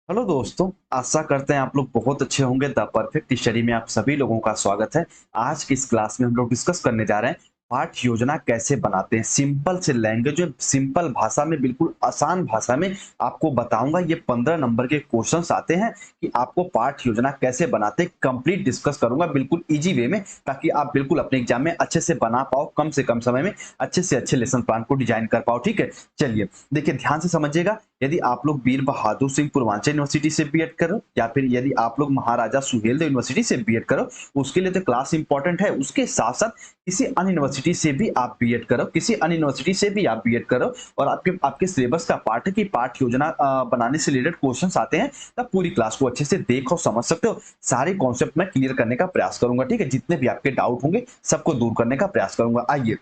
Hello दोस्तों, आशा करते हैं आप लोग बहुत अच्छे होंगे। द परफेक्ट स्टडी में आप सभी लोगों का स्वागत है। आज की इस क्लास में हम लोग डिस्कस करने जा रहे हैं पाठ योजना कैसे बनाते हैं। सिंपल से लैंग्वेज में, सिंपल भाषा में, बिल्कुल आसान भाषा में आपको बताऊंगा। ये 15 नंबर के क्वेश्चंस आते हैं कि आपको पाठ योजना कैसे बनाते हैं, कंप्लीट डिस्कस करूंगा बिल्कुल इजी वे में, ताकि आप बिल्कुल अपने एग्जाम में अच्छे से बना पाओ, कम से कम समय में अच्छे से अच्छे लेसन प्लान को डिजाइन कर पाओ। ठीक है, चलिए देखिए ध्यान से समझिएगा। यदि आप लोग वीर बहादुर सिंह पूर्वांचल यूनिवर्सिटी से बीएड करो, या फिर यदि आप लोग महाराजा सुहेलदेव यूनिवर्सिटी से बीएड करो, उसके लिए तो क्लास इंपॉर्टेंट है। उसके साथ साथ किसी अन्य यूनिवर्सिटी से भी आप बीएड करो, किसी अन्य यूनिवर्सिटी से भी आप बीएड करो, और आपके आपके सिलेबस का पार्ट है कि पाठ योजना बनाने से रिलेटेड क्वेश्चन आते हैं, तब पूरी क्लास को अच्छे से देखो, समझ सकते हो। सारे कॉन्सेप्ट मैं क्लियर करने का प्रयास करूंगा। ठीक है, जितने भी आपके डाउट होंगे सबको दूर करने का प्रयास करूंगा। आइए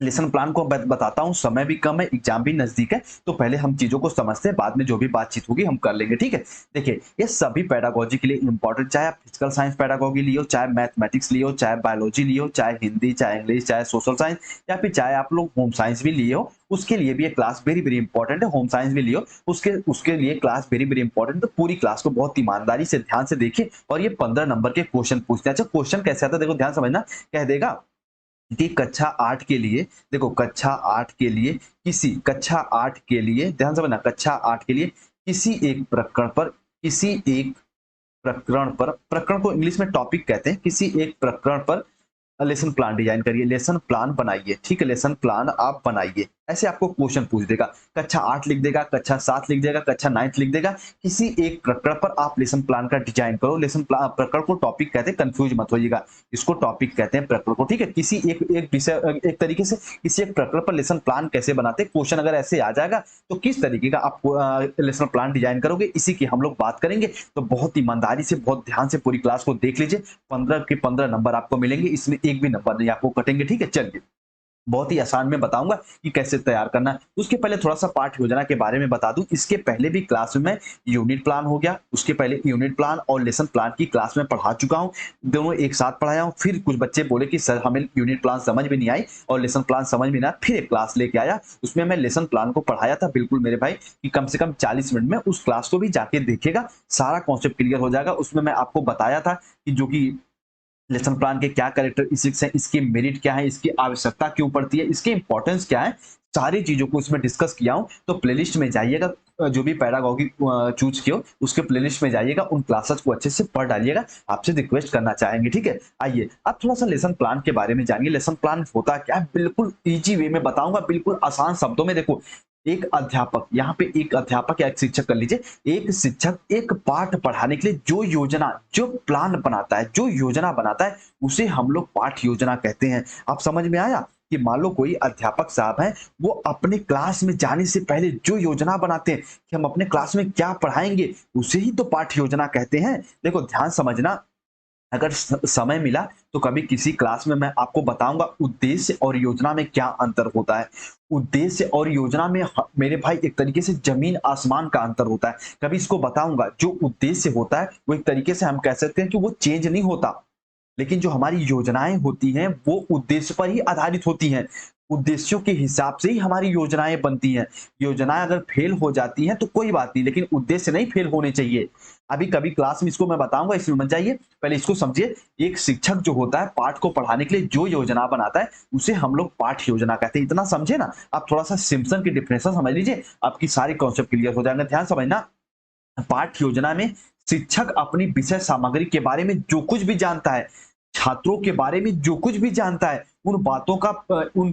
लेसन प्लान को बताता हूँ। समय भी कम है, एग्जाम भी नजदीक है, तो पहले हम चीजों को समझते हैं, बाद में जो भी बातचीत होगी हम कर लेंगे। ठीक है, देखिए ये सभी पेडागोजी के लिए इंपॉर्टेंट, चाहे आप फिजिकल साइंस पेडागोजी लियो, चाहे मैथमेटिक्स लियो, चाहे बायोलॉजी लियो, चाहे हिंदी, चाहे इंग्लिश, चाहे सोशल साइंस, या फिर चाहे आप लोग होम साइंस भी लिए हो, उसके लिए भी ये क्लास वेरी वेरी इंपॉर्टेंट है। होम साइंस भी लियो, उसके उसके लिए क्लास वेरी वेरी इंपॉर्टेंट। तो पूरी क्लास को बहुत ईमानदारी से ध्यान से देखिए, और ये 15 नंबर के क्वेश्चन पूछते हैं। अच्छा, क्वेश्चन कैसे आता है देखो, ध्यान समझना। कह देगा कि कक्षा 8 के लिए, देखो कक्षा 8 के लिए, कक्षा 8 के लिए ध्यान से, बना कक्षा 8 के लिए किसी एक प्रकरण पर, किसी एक प्रकरण पर, प्रकरण को इंग्लिश में टॉपिक कहते हैं, किसी एक प्रकरण पर लेसन प्लान डिजाइन करिए, लेसन प्लान बनाइए। ठीक है, लेसन प्लान आप बनाइए। ऐसे आपको क्वेश्चन पूछ देगा, कक्षा 8 लिख देगा, कक्षा 7 लिख देगा, कक्षा 9 लिख देगा। किसी एक प्रकरण पर आप लेसन प्लान का डिजाइन करो। लेसन प्लान, प्रकरण को टॉपिक कहते हैं, कंफ्यूज मत होइएगा, इसको टॉपिक कहते हैं प्रकरण को। ठीक है, किसी एक एक विषय, एक तरीके से किसी एक प्रकरण पर लेसन प्लान कैसे बनाते हैं, क्वेश्चन अगर ऐसे आ जाएगा तो किस तरीके का आप लेसन प्लान डिजाइन करोगे, इसी की हम लोग बात करेंगे। तो बहुत ईमानदारी से, बहुत ध्यान से पूरी क्लास को देख लीजिए। 15 के 15 नंबर आपको मिलेंगे, इसमें एक भी नंबर नहीं आपको कटेंगे। ठीक है, चलिए बहुत ही आसान में बताऊंगा कि कैसे तैयार करना है। उसके पहले थोड़ा सा पाठ योजना के बारे में बता दूं। इसके पहले भी क्लास में यूनिट प्लान हो गया, उसके पहले यूनिट प्लान और लेसन प्लान की क्लास में पढ़ा चुका हूं, दोनों एक साथ पढ़ाया हूं। फिर कुछ बच्चे बोले कि सर हमें यूनिट प्लान समझ में नहीं आई और लेसन प्लान समझ में ना आया, फिर एक क्लास लेके आया, उसमें मैं लेसन प्लान को पढ़ाया था। बिल्कुल मेरे भाई, कि कम से कम 40 मिनट में उस क्लास को भी जाके देखिएगा, सारा कॉन्सेप्ट क्लियर हो जाएगा। उसमें मैं आपको बताया था कि जो कि लेसन प्लान के क्या कैरेक्टरिस्टिक्स हैं, इसकी मेरिट क्या है, इसकी आवश्यकता क्यों पड़ती है, इसके इंपॉर्टेंस क्या है, सारी चीजों को इसमें डिस्कस किया हूं। तो प्लेलिस्ट में जाइएगा, जो भी पैडागॉजी चूज किया हो उसके प्लेलिस्ट में जाइएगा, उन क्लासेस को अच्छे से पढ़ डालिएगा, आपसे रिक्वेस्ट करना चाहेंगे। ठीक है, आइए अब थोड़ा सा लेसन प्लान के बारे में जानिए। लेसन प्लान होता क्या है, बिल्कुल इजी वे में बताऊंगा, बिल्कुल आसान शब्दों में। देखो, एक अध्यापक, यहाँ पे एक अध्यापक या एक शिक्षक कर लीजिए, एक शिक्षक एक पाठ पढ़ाने के लिए जो योजना, जो प्लान बनाता है, जो योजना बनाता है, उसे हम लोग पाठ योजना कहते हैं। आप समझ में आया कि मान लो कोई अध्यापक साहब हैं, वो अपने क्लास में जाने से पहले जो योजना बनाते हैं कि हम अपने क्लास में क्या पढ़ाएंगे, उसे ही तो पाठ योजना कहते हैं। देखो ध्यान समझना, अगर समय मिला तो कभी किसी क्लास में मैं आपको बताऊंगा उद्देश्य और योजना में क्या अंतर होता है। उद्देश्य और योजना में मेरे भाई एक तरीके से जमीन आसमान का अंतर होता है। कभी इसको बताऊंगा। जो उद्देश्य होता है वो एक तरीके से हम कह सकते हैं कि वो चेंज नहीं होता, लेकिन जो हमारी योजनाएं होती हैं वो उद्देश्य पर ही आधारित होती हैं। उद्देश्यों के हिसाब से ही हमारी योजनाएं बनती हैं। योजनाएं अगर फेल हो जाती हैं तो कोई बात नहीं, लेकिन उद्देश्य नहीं फेल होने चाहिए। अभी कभी क्लास में इसको मैं बताऊंगा, इसमें मत जाइए, पहले इसको समझिए। एक शिक्षक जो होता है पाठ को पढ़ाने के लिए जो योजना बनाता है, उसे हम लोग पाठ योजना कहते हैं। इतना समझे ना, आप थोड़ा सा सिम्पसन की डिफिनेशन समझ लीजिए, आपकी सारी कॉन्सेप्ट क्लियर हो जाएंगे। ध्यान समझना, पाठ योजना में शिक्षक अपनी विषय सामग्री के बारे में जो कुछ भी जानता है, छात्रों के बारे में जो कुछ भी जानता है, उन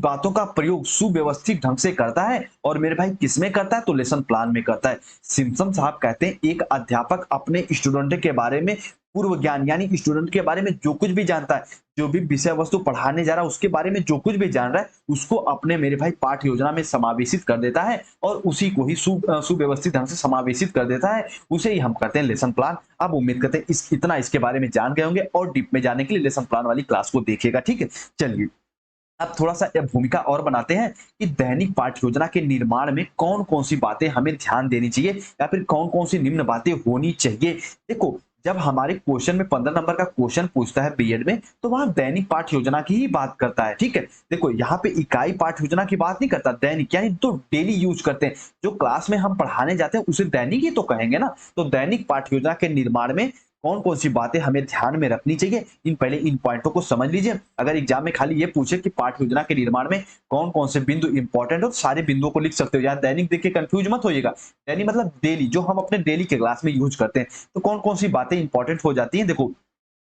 बातों का प्रयोग सुव्यवस्थित ढंग से करता है। और मेरे भाई किसमें करता है, तो लेसन प्लान में करता है। सिम्पसन साहब कहते हैं एक अध्यापक अपने स्टूडेंट के बारे में पूर्व ज्ञान, यानी स्टूडेंट के बारे में जो कुछ भी जानता है, जो भी विषय वस्तु पढ़ाने जा रहा है उसके बारे में जो कुछ भी जान रहा है, उसको अपने मेरे भाई पाठ योजना में समावेशित कर देता है, और उसी को ही सुव्यवस्थित ढंग से समावेशित कर देता है। उसे ही हम कहते हैं लेसन प्लान। अब उम्मीद करते हैं इतना इसके बारे में जान गए होंगे, और डीप में जाने के लिए लेसन प्लान वाली क्लास को देखिएगा। ठीक है, चलिए अब थोड़ा सा भूमिका और बनाते हैं कि दैनिक पाठ्य योजना के निर्माण में कौन कौन सी बातें हमें ध्यान देनी चाहिए, या फिर कौन कौन सी निम्न बातें होनी चाहिए। देखो, जब हमारे क्वेश्चन में 15 नंबर का क्वेश्चन पूछता है बीएड में, तो वहां दैनिक पाठ योजना की ही बात करता है। ठीक है, देखो यहाँ पे इकाई पाठ योजना की बात नहीं करता, दैनिक यानी तो डेली यूज करते हैं, जो क्लास में हम पढ़ाने जाते हैं उसे दैनिक ही तो कहेंगे ना। तो दैनिक पाठ योजना के निर्माण में कौन कौन सी बातें हमें ध्यान में रखनी चाहिए, पहले इन पॉइंटों को समझ लीजिए। अगर एग्जाम में खाली ये पूछे कि पाठ योजना के निर्माण में कौन कौन से बिंदु इंपॉर्टेंट हो, सारे बिंदुओं को लिख सकते हो। यार दैनिक देख के कंफ्यूज मत होइएगा, दैनिक मतलब डेली, जो हम अपने डेली के क्लास में यूज करते हैं। तो कौन कौन सी बातें इंपॉर्टेंट हो जाती हैं, देखो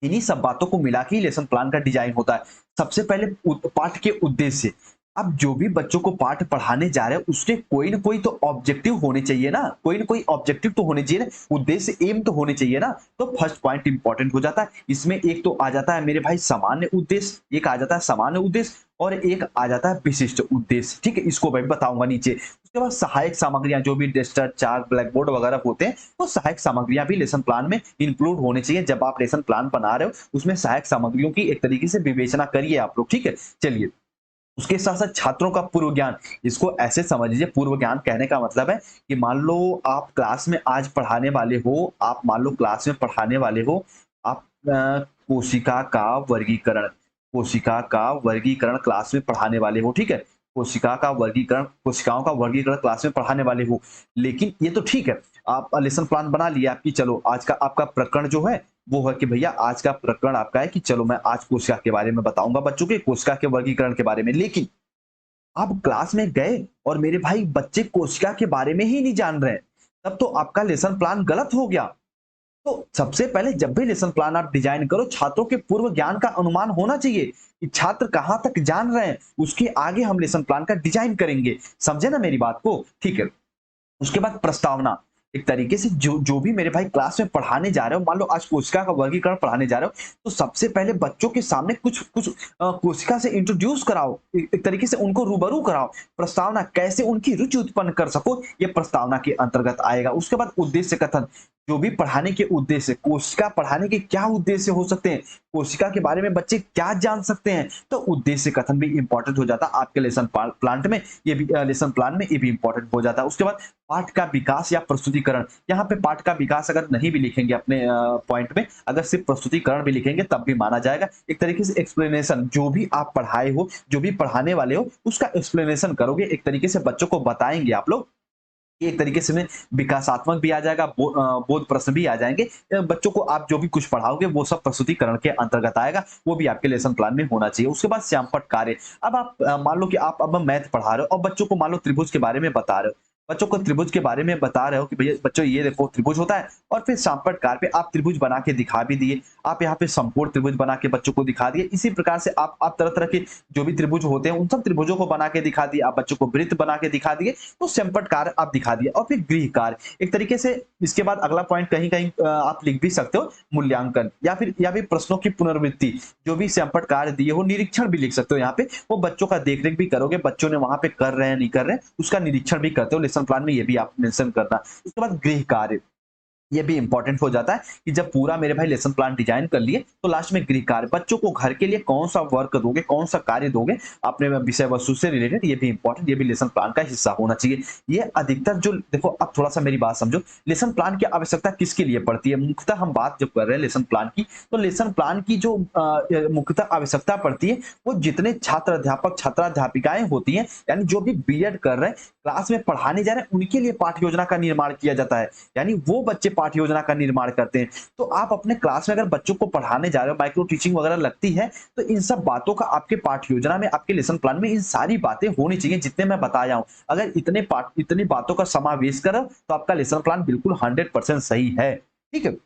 इन्हीं सब बातों को मिला के ही लेसन प्लान का डिजाइन होता है। सबसे पहले पाठ के उद्देश्य। अब जो भी बच्चों को पाठ पढ़ाने जा रहे हैं उसके कोई ना कोई तो ऑब्जेक्टिव होने चाहिए ना, कोई ना कोई ऑब्जेक्टिव तो होने चाहिए ना, उद्देश्य एम तो होने चाहिए ना। तो फर्स्ट पॉइंट इंपॉर्टेंट हो जाता है। इसमें एक तो आ जाता है मेरे भाई सामान्य उद्देश्य, एक आ जाता है सामान्य उद्देश्य और एक आ जाता है विशिष्ट उद्देश्य। ठीक है, इसको मैं बताऊंगा नीचे। उसके बाद सहायक सामग्रियां, जो भी डस्टर, चार्ट, ब्लैक बोर्ड वगैरह होते हैं, वो सहायक सामग्रियां भी लेसन प्लान में इंक्लूड होने चाहिए। जब आप लेसन प्लान बना रहे हो उसमें सहायक सामग्रियों की एक तरीके से विवेचना करिए आप लोग। ठीक है, चलिए। उसके साथ साथ छात्रों का पूर्व ज्ञान, इसको ऐसे समझ लीजिए, पूर्व ज्ञान कहने का मतलब है कि मान लो आप क्लास में आज पढ़ाने वाले हो, आप मान लो क्लास में पढ़ाने वाले हो, आप कोशिका का वर्गीकरण, कोशिका का वर्गीकरण क्लास में पढ़ाने वाले हो। ठीक है, कोशिका का वर्गीकरण, कोशिकाओं का वर्गीकरण क्लास में पढ़ाने वाले हो। लेकिन ये तो ठीक है, आप लेसन प्लान बना लिया आपकी, चलो आज का आपका प्रकरण जो है वो है कि भैया आज का प्रकरण आपका है कि चलो मैं आज कोशिका के बारे में बताऊंगा बच्चों के, कोशिका के वर्गीकरण के बारे में। लेकिन आप क्लास में गए और मेरे भाई बच्चे कोशिका के बारे में ही नहीं जान रहे, तब तो आपका लेसन प्लान गलत हो गया। तो सबसे पहले जब भी लेसन प्लान आप डिजाइन करो, छात्रों के पूर्व ज्ञान का अनुमान होना चाहिए कि छात्र कहां तक जान रहे हैं, उसके आगे हम लेसन प्लान का डिजाइन करेंगे। समझे ना मेरी बात को? ठीक है। उसके बाद प्रस्तावना, एक तरीके से जो जो भी मेरे भाई क्लास में पढ़ाने जा रहे हो, मान लो आज कोशिका का वर्गीकरण पढ़ाने जा रहे हो, तो सबसे पहले बच्चों के सामने कुछ कुछ कोशिका से इंट्रोड्यूस कराओ, एक तरीके से उनको रूबरू कराओ। प्रस्तावना कैसे उनकी रुचि उत्पन्न कर सको, ये प्रस्तावना के अंतर्गत आएगा। उसके बाद उद्देश्य कथन, जो भी पढ़ाने के उद्देश्य, कोशिका पढ़ाने के क्या उद्देश्य हो सकते हैं, कोशिका के बारे में बच्चे क्या जान सकते हैं, तो उद्देश्य कथन भी इंपॉर्टेंट हो जाता है आपके लेसन प्लान में, ये भी लेसन प्लान में ये भी इंपॉर्टेंट हो जाता है। उसके बाद पाठ का विकास या प्रस्तुतिकरण, यहाँ पे पाठ का विकास अगर नहीं भी लिखेंगे अपने पॉइंट में, अगर सिर्फ प्रस्तुतिकरण भी लिखेंगे तब भी माना जाएगा। एक तरीके से एक्सप्लेनेशन, जो भी आप पढ़ाए हो, जो भी पढ़ाने वाले हो उसका एक्सप्लेनेशन करोगे, एक तरीके से बच्चों को बताएंगे आप लोग। ये एक तरीके से में विकासात्मक भी आ जाएगा, बोध प्रश्न भी आ जाएंगे। बच्चों को आप जो भी कुछ पढ़ाओगे वो सब प्रस्तुतिकरण के अंतर्गत आएगा, वो भी आपके लेसन प्लान में होना चाहिए। उसके बाद श्यामपट्ट कार्य। अब आप मान लो कि आप अब मैथ पढ़ा रहे हो और बच्चों को मान लो त्रिभुज के बारे में बता रहे हो, बच्चों को त्रिभुज के बारे में बता रहे हो कि भैया बच्चों ये देखो त्रिभुज होता है, और फिर श्यामपट्ट कार्य पे आप त्रिभुज बना के दिखा भी दिए, आप यहाँ पे संपूर्ण त्रिभुज बना के बच्चों को दिखा दिए। इसी प्रकार से आप तरह तरह के जो भी त्रिभुज होते हैं उन सब त्रिभुजों को बना के दिखा दिए, आप बच्चों को वृत्त बना के दिखा दिए, तो श्यामपट्ट कार्य आप दिखा दिए। और फिर गृह कार्य, एक तरीके से इसके बाद अगला पॉइंट कहीं कहीं आप लिख भी सकते हो, मूल्यांकन या फिर प्रश्नों की पुनर्वृत्ति, जो भी श्यामपट्ट कार्य दिए हो, निरीक्षण भी लिख सकते हो। यहाँ पे वो बच्चों का देखरेख भी करोगे, बच्चों ने वहां पे कर रहे हैं नहीं कर रहे हैं उसका निरीक्षण भी करते हो लेसन प्लान में, ये भी आप मेंशन करना। उसके बाद गृह कार्य, ये भी इंपॉर्टेंट हो जाता है कि जब पूरा मेरे भाई लेसन प्लान डिजाइन कर लिए तो लास्ट में गृह कार्य, बच्चों को घर के लिए कौन सा वर्क दोगे, कौन सा कार्य दोगे अपने विषय वस्तु से रिलेटेड, ये भी इंपॉर्टेंट, ये भी लेसन प्लान का हिस्सा होना चाहिए। ये अधिकतर जो देखो, अब थोड़ा सा मेरी बात समझो, लेसन प्लान की आवश्यकता किसके लिए पड़ती है, मुख्यतः हम बात जब कर रहे हैं लेसन प्लान की, तो लेसन प्लान की जो मुख्यतः आवश्यकता पड़ती है वो जितने छात्र अध्यापक छात्राध्यापिकाएं होती हैं, यानी जो भी बीएड कर रहे हैं, क्लास में पढ़ाने जा रहे हैं, उनके लिए पाठ्य योजना का निर्माण किया जाता है, यानी वो बच्चे पाठ्य योजना का निर्माण करते हैं। तो आप अपने क्लास में अगर बच्चों को पढ़ाने जा रहे हो, माइक्रो टीचिंग वगैरह लगती है, तो इन सब बातों का आपके पाठ्य योजना में, आपके लेसन प्लान में इन सारी बातें होनी चाहिए जितने मैं बताया हूं। अगर इतनी बातों का समावेश करो तो आपका लेसन प्लान बिल्कुल 100% सही है। ठीक है।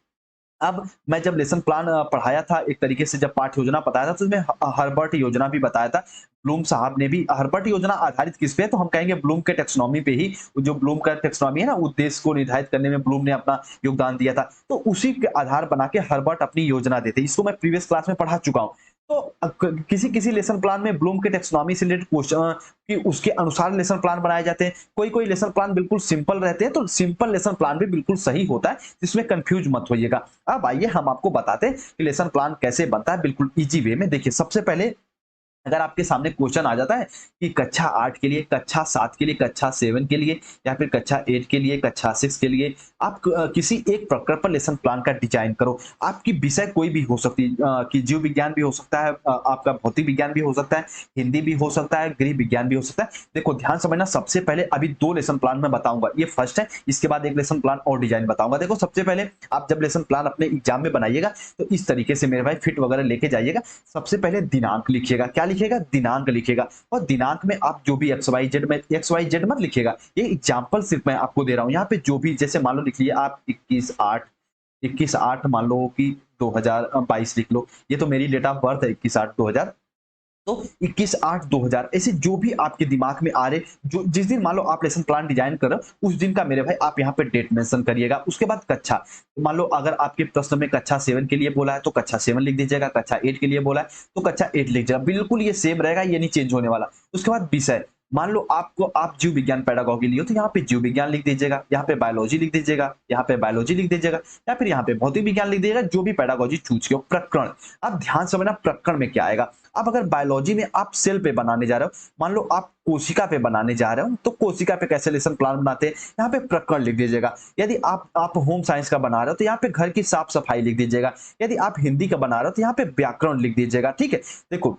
अब मैं जब लेसन प्लान पढ़ाया था, एक तरीके से जब पाठ्य योजना बताया था, तो उसमें हर्बर्ट योजना भी बताया था। ब्लूम साहब ने भी, हर्बर्ट योजना आधारित किस पे है, तो हम कहेंगे ब्लूम के टेक्सोनॉमी पे ही, जो ब्लूम का टेक्सोनॉमी है ना, उद्देश्य को निर्धारित करने में ब्लूम ने अपना योगदान दिया था, तो उसी के आधार बना के हर्बर्ट अपनी योजना देते। इसको मैं प्रीवियस क्लास में पढ़ा चुका हूँ। तो किसी किसी लेसन प्लान में ब्लूम के टेक्सोनॉमी से रिलेटेड क्वेश्चन कि उसके अनुसार लेसन प्लान बनाए जाते हैं, कोई कोई लेसन प्लान बिल्कुल सिंपल रहते हैं, तो सिंपल लेसन प्लान भी बिल्कुल सही होता है, जिसमें कंफ्यूज मत होइएगा। अब आइए हम आपको बताते हैं कि लेसन प्लान कैसे बनता है बिल्कुल इजी वे में। देखिए, सबसे पहले अगर आपके सामने क्वेश्चन आ जाता है कि कक्षा 8 के लिए, कक्षा 7 के लिए, कक्षा 7 के लिए या फिर कक्षा 8 के लिए, कक्षा 6 के लिए, आप किसी एक प्रकर पर लेसन प्लान का डिजाइन करो। आपकी विषय कोई भी हो सकती है, कि जीव विज्ञान भी हो सकता है, आपका भौतिक विज्ञान भी हो सकता है, हिंदी भी हो सकता है, गृह विज्ञान भी हो सकता है। देखो ध्यान समझना, सबसे पहले अभी 2 लेसन प्लान मैं बताऊंगा, ये फर्स्ट है, इसके बाद एक लेसन प्लान और डिजाइन बताऊंगा। देखो सबसे पहले आप जब लेसन प्लान अपने एग्जाम में बनाइएगा तो इस तरीके से मेरे भाई फिट वगैरह लेके जाइएगा। सबसे पहले दिनांक लिखिएगा, क्या लिखिएगा? दिनांक लिखिएगा। और दिनांक में आप जो भी एक्स वाई जेड में, एक्स वाई जेड मत लिखिएगा, ये एग्जाम्पल सिर्फ मैं आपको दे रहा हूँ। यहाँ पे जो भी, जैसे मान लो लिख लिए आप 21/8 मान लो कि 2022 लिख लो, ये तो मेरी डेट ऑफ बर्थ है 21/8/2000, तो 21/8/2000 ऐसे जो भी आपके दिमाग में आ रहे, जो जिस दिन मान लो आप लेसन प्लान डिजाइन कर रहे हो, उस दिन का मेरे भाई आप यहाँ पे डेट मेंशन करिएगा। उसके बाद कक्षा, मान लो अगर आपके प्रश्न में कक्षा 7 के लिए बोला है तो कक्षा 7 लिख दीजिएगा, कक्षा 8 के लिए बोला है तो कक्षा 8 लिख दीजिएगा, बिल्कुल ये सेम रहेगा, ये नहीं चेंज होने वाला। उसके बाद विषय, मान लो आपको, आप जीव विज्ञान पेडागोगी लिए हो तो यहाँ पे जीव विज्ञान लिख दीजिएगा, यहाँ पे बायोलॉजी लिख दीजिएगा, यहाँ पे बायोलॉजी लिख दीजिएगा, या फिर यहाँ पे भौतिक विज्ञान लिख दीजिएगा, जो भी पेडागोजी चूज किया हो। प्रकरण, अब ध्यान समझना प्रकरण में क्या आएगा। अब अगर बायोलॉजी में आप सेल पे बनाने जा रहे हो, मान लो आप कोशिका पे बनाने जा रहे हो, तो कोशिका पे कैसे लेसन प्लान बनाते हैं, यहाँ पे प्रकरण लिख दीजिएगा। यदि आप होम साइंस का बना रहे हो तो यहाँ पे घर की साफ सफाई लिख दीजिएगा। यदि आप हिंदी का बना रहे हो तो यहाँ पे व्याकरण लिख दीजिएगा। ठीक है, देखो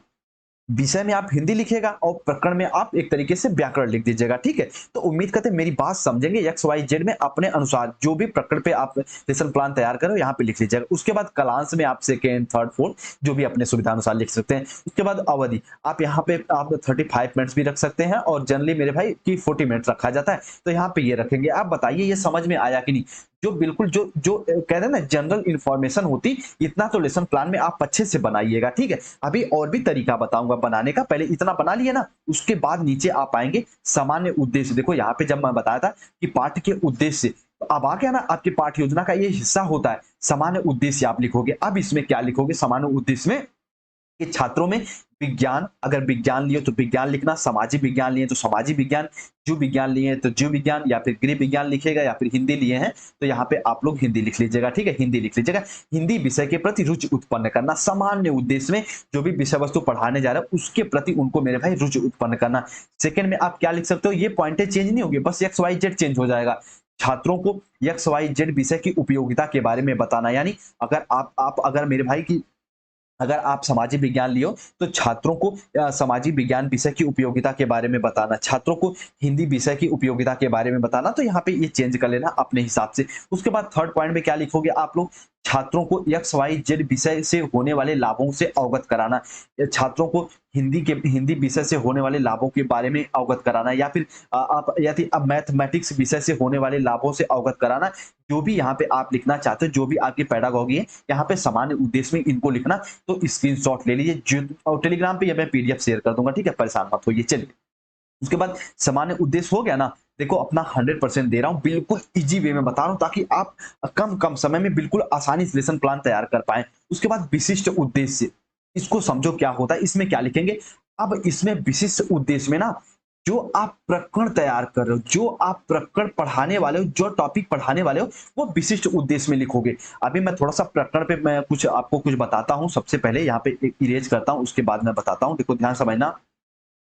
विषय में आप हिंदी लिखिएगा और प्रकरण में आप एक तरीके से व्याकरण लिख दीजिएगा। ठीक है, तो उम्मीद करते हैं मेरी बात समझेंगे। एक्स वाई जेड में अपने अनुसार जो भी प्रकरण पे आप लेसन प्लान तैयार करो यहाँ पे लिख लीजिएगा। उसके बाद कलांश में आप सेकेंड, थर्ड, फोर्थ जो भी अपने सुविधा अनुसार लिख सकते हैं। उसके बाद अवधि, आप यहाँ पे आप 35 मिनट्स भी रख सकते हैं, और जनरली मेरे भाई की 40 मिनट रखा जाता है, तो यहाँ पे ये रखेंगे। आप बताइए ये समझ में आया कि नहीं? जो बिल्कुल जो जो कहते हैं ना जनरल इंफॉर्मेशन होती, इतना तो लेसन प्लान में आप अच्छे से बनाइएगा। ठीक है, अभी और भी तरीका बताऊंगा बनाने का, पहले इतना बना लिए ना, उसके बाद नीचे आप आएंगे सामान्य उद्देश्य। देखो यहाँ पे जब मैं बताया था कि पाठ के उद्देश्य, तो अब आ गया ना, आपकी पाठ योजना का ये हिस्सा होता है सामान्य उद्देश्य आप लिखोगे। अब इसमें क्या लिखोगे सामान्य उद्देश्य में, कि छात्रों में विज्ञान, अगर विज्ञान लिए तो विज्ञान लिखना, सामाजिक विज्ञान लिए तो सामाजिक विज्ञान, जीव विज्ञान लिए तो जीव विज्ञान, या फिर गृह विज्ञान लिखेगा, या फिर हिंदी लिए हैं तो यहाँ पे आप लोग हिंदी लिख लीजिएगा। ठीक है, हिंदी लिख लीजिएगा। हिंदी विषय के प्रति रुचि उत्पन्न करना, सामान्य उद्देश्य में जो भी विषय वस्तु पढ़ाने जा रहे हैं उसके प्रति उनको मेरे भाई रुचि उत्पन्न करना। सेकंड में आप क्या लिख सकते हो, ये पॉइंटें चेंज नहीं होगी, बस एक्स वाई जेड चेंज हो जाएगा। छात्रों को एक्स वाई जेड विषय की उपयोगिता के बारे में बताना, यानी अगर आप अगर मेरे भाई की, अगर आप सामाजिक विज्ञान लियो तो छात्रों को सामाजिक विज्ञान विषय की उपयोगिता के बारे में बताना, छात्रों को हिंदी विषय की उपयोगिता के बारे में बताना, तो यहाँ पे ये चेंज कर लेना अपने हिसाब से। उसके बाद थर्ड पॉइंट में क्या लिखोगे आप लोग, छात्रों को एक्स वाई जेड विषय से होने वाले लाभों से अवगत कराना, छात्रों को हिंदी विषय से होने वाले लाभों के बारे में अवगत कराना, या फिर आप यदि अब मैथमेटिक्स विषय से होने वाले लाभों से अवगत कराना। जो भी यहाँ पे आप लिखना चाहते हो, जो भी आपकी पेडागोगी है, यहाँ पे सामान्य उद्देश्य में इनको लिखना। तो स्क्रीनशॉट ले लीजिए, और टेलीग्राम पे या मैं पीडीएफ शेयर कर दूंगा। ठीक है, परेशान मत होइए। चलिए, उसके बाद सामान्य उद्देश्य हो गया ना, देखो अपना 100% दे रहा हूँ, बिल्कुल इजी वे में बता रहा हूँ, ताकि आप कम समय में बिल्कुल आसानी से लेसन प्लान तैयार कर पाए। उसके बाद विशिष्ट उद्देश्य, इसको समझो क्या होता है, इसमें क्या लिखेंगे। अब इसमें विशिष्ट उद्देश्य में ना, जो आप प्रकरण तैयार कर रहे हो, जो आप प्रकरण पढ़ाने वाले हो, जो टॉपिक पढ़ाने वाले हो, वो विशिष्ट उद्देश्य में लिखोगे। अभी मैं थोड़ा सा प्रकरण पे मैं कुछ आपको कुछ बताता हूँ। सबसे पहले यहाँ पे इरेज करता हूँ, उसके बाद मैं बताता हूँ। देखो ध्यान समझना,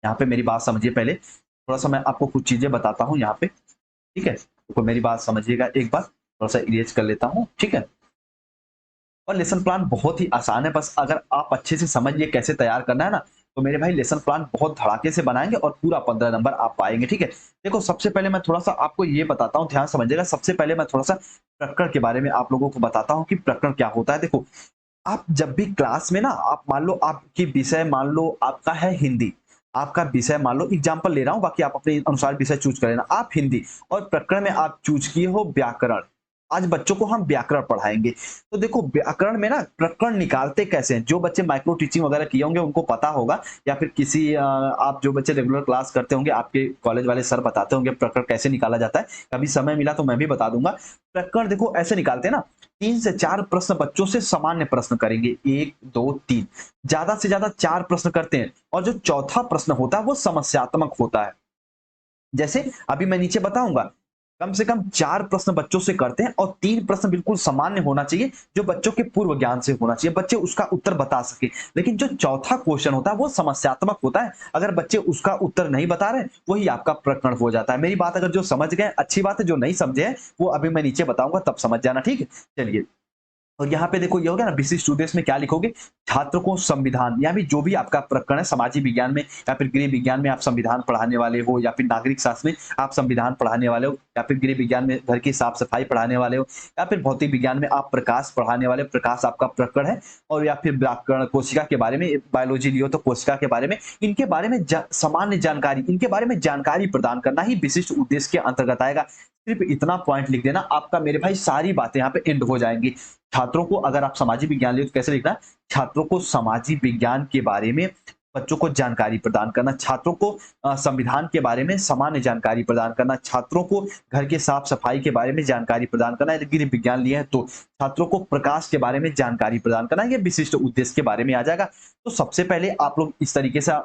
यहाँ पे मेरी बात समझिए। पहले थोड़ा सा मैं आपको कुछ चीजें बताता हूँ यहाँ पे। ठीक है, तो मेरी बात समझिएगा एक बार, थोड़ा सा इरेज कर लेता हूँ। ठीक है, और लेसन प्लान बहुत ही आसान है, बस अगर आप अच्छे से समझिए कैसे तैयार करना है ना, तो मेरे भाई लेसन प्लान बहुत धड़ाके से बनाएंगे और पूरा 15 नंबर आप पाएंगे। ठीक है, देखो सबसे पहले मैं थोड़ा सा आपको ये बताता हूँ, ध्यान समझिएगा। सबसे पहले मैं थोड़ा सा प्रकरण के बारे में आप लोगों को बताता हूँ कि प्रकरण क्या होता है। देखो, आप जब भी क्लास में ना, आप मान लो आपकी विषय, मान लो आपका है हिंदी, आपका विषय मान लो, एग्जाम्पल ले रहा हूँ, बाकी आप अपने अनुसार विषय चूज कर लेना। आप हिंदी और प्रकरण में आप चूज किए हो व्याकरण। आज बच्चों को हम व्याकरण पढ़ाएंगे, तो देखो व्याकरण में ना प्रकरण निकालते कैसे हैं। जो बच्चे माइक्रो टीचिंग वगैरह किए होंगे उनको पता होगा, या फिर किसी आप जो बच्चे रेगुलर क्लास करते होंगे, आपके कॉलेज वाले सर बताते होंगे प्रकरण कैसे निकाला जाता है। कभी समय मिला तो मैं भी बता दूंगा। प्रकरण देखो ऐसे निकालते हैं ना, 3 से 4 प्रश्न बच्चों से सामान्य प्रश्न करेंगे, 1 2 3, ज्यादा से ज्यादा 4 प्रश्न करते हैं, और जो चौथा प्रश्न होता है वो समस्यात्मक होता है। जैसे अभी मैं नीचे बताऊंगा, कम से कम 4 प्रश्न बच्चों से करते हैं और 3 प्रश्न बिल्कुल सामान्य होना चाहिए, जो बच्चों के पूर्व ज्ञान से होना चाहिए, बच्चे उसका उत्तर बता सके। लेकिन जो चौथा क्वेश्चन होता है वो समस्यात्मक होता है, अगर बच्चे उसका उत्तर नहीं बता रहे, वही आपका प्रकरण हो जाता है। मेरी बात अगर जो समझ गए अच्छी बात है, जो नहीं समझे हैं वो अभी मैं नीचे बताऊँगा तब समझ जाना, ठीक है? चलिए। और यहाँ पे देखो ये हो गया ना, विशिष्ट उद्देश्य में क्या लिखोगे? छात्र को संविधान, यानी जो भी आपका प्रकरण है सामाजिक विज्ञान में या फिर गृह विज्ञान में आप संविधान पढ़ाने वाले हो, या फिर नागरिक शास्त्र में आप संविधान पढ़ाने वाले हो, या फिर गृह विज्ञान में घर की साफ-सफाई पढ़ाने वाले हो, या फिर भौतिक विज्ञान में आप प्रकाश पढ़ाने वाले, प्रकाश आपका प्रकरण है, और या फिर व्याकरण कोशिका के बारे में, बायोलॉजी लियो तो कोशिका के बारे में, इनके बारे में सामान्य जानकारी, इनके बारे में जानकारी प्रदान करना ही विशिष्ट उद्देश्य के अंतर्गत आएगा। सिर्फ इतना पॉइंट लिख देना, आपका मेरे भाई सारी बातें यहाँ पे एंड हो जाएंगी। छात्रों को, अगर आप सामाजिक विज्ञान लिए तो कैसे लिखना है? छात्रों को सामाजिक विज्ञान के बारे में बच्चों को जानकारी प्रदान करना, छात्रों को संविधान के बारे में सामान्य जानकारी प्रदान करना, छात्रों को घर के साफ सफाई के बारे में जानकारी प्रदान करना, यदि गृह विज्ञान लिए हैं तो छात्रों को प्रकाश के बारे में जानकारी प्रदान करना, ये विशिष्ट उद्देश्य के बारे में आ जाएगा। तो सबसे पहले आप लोग इस तरीके से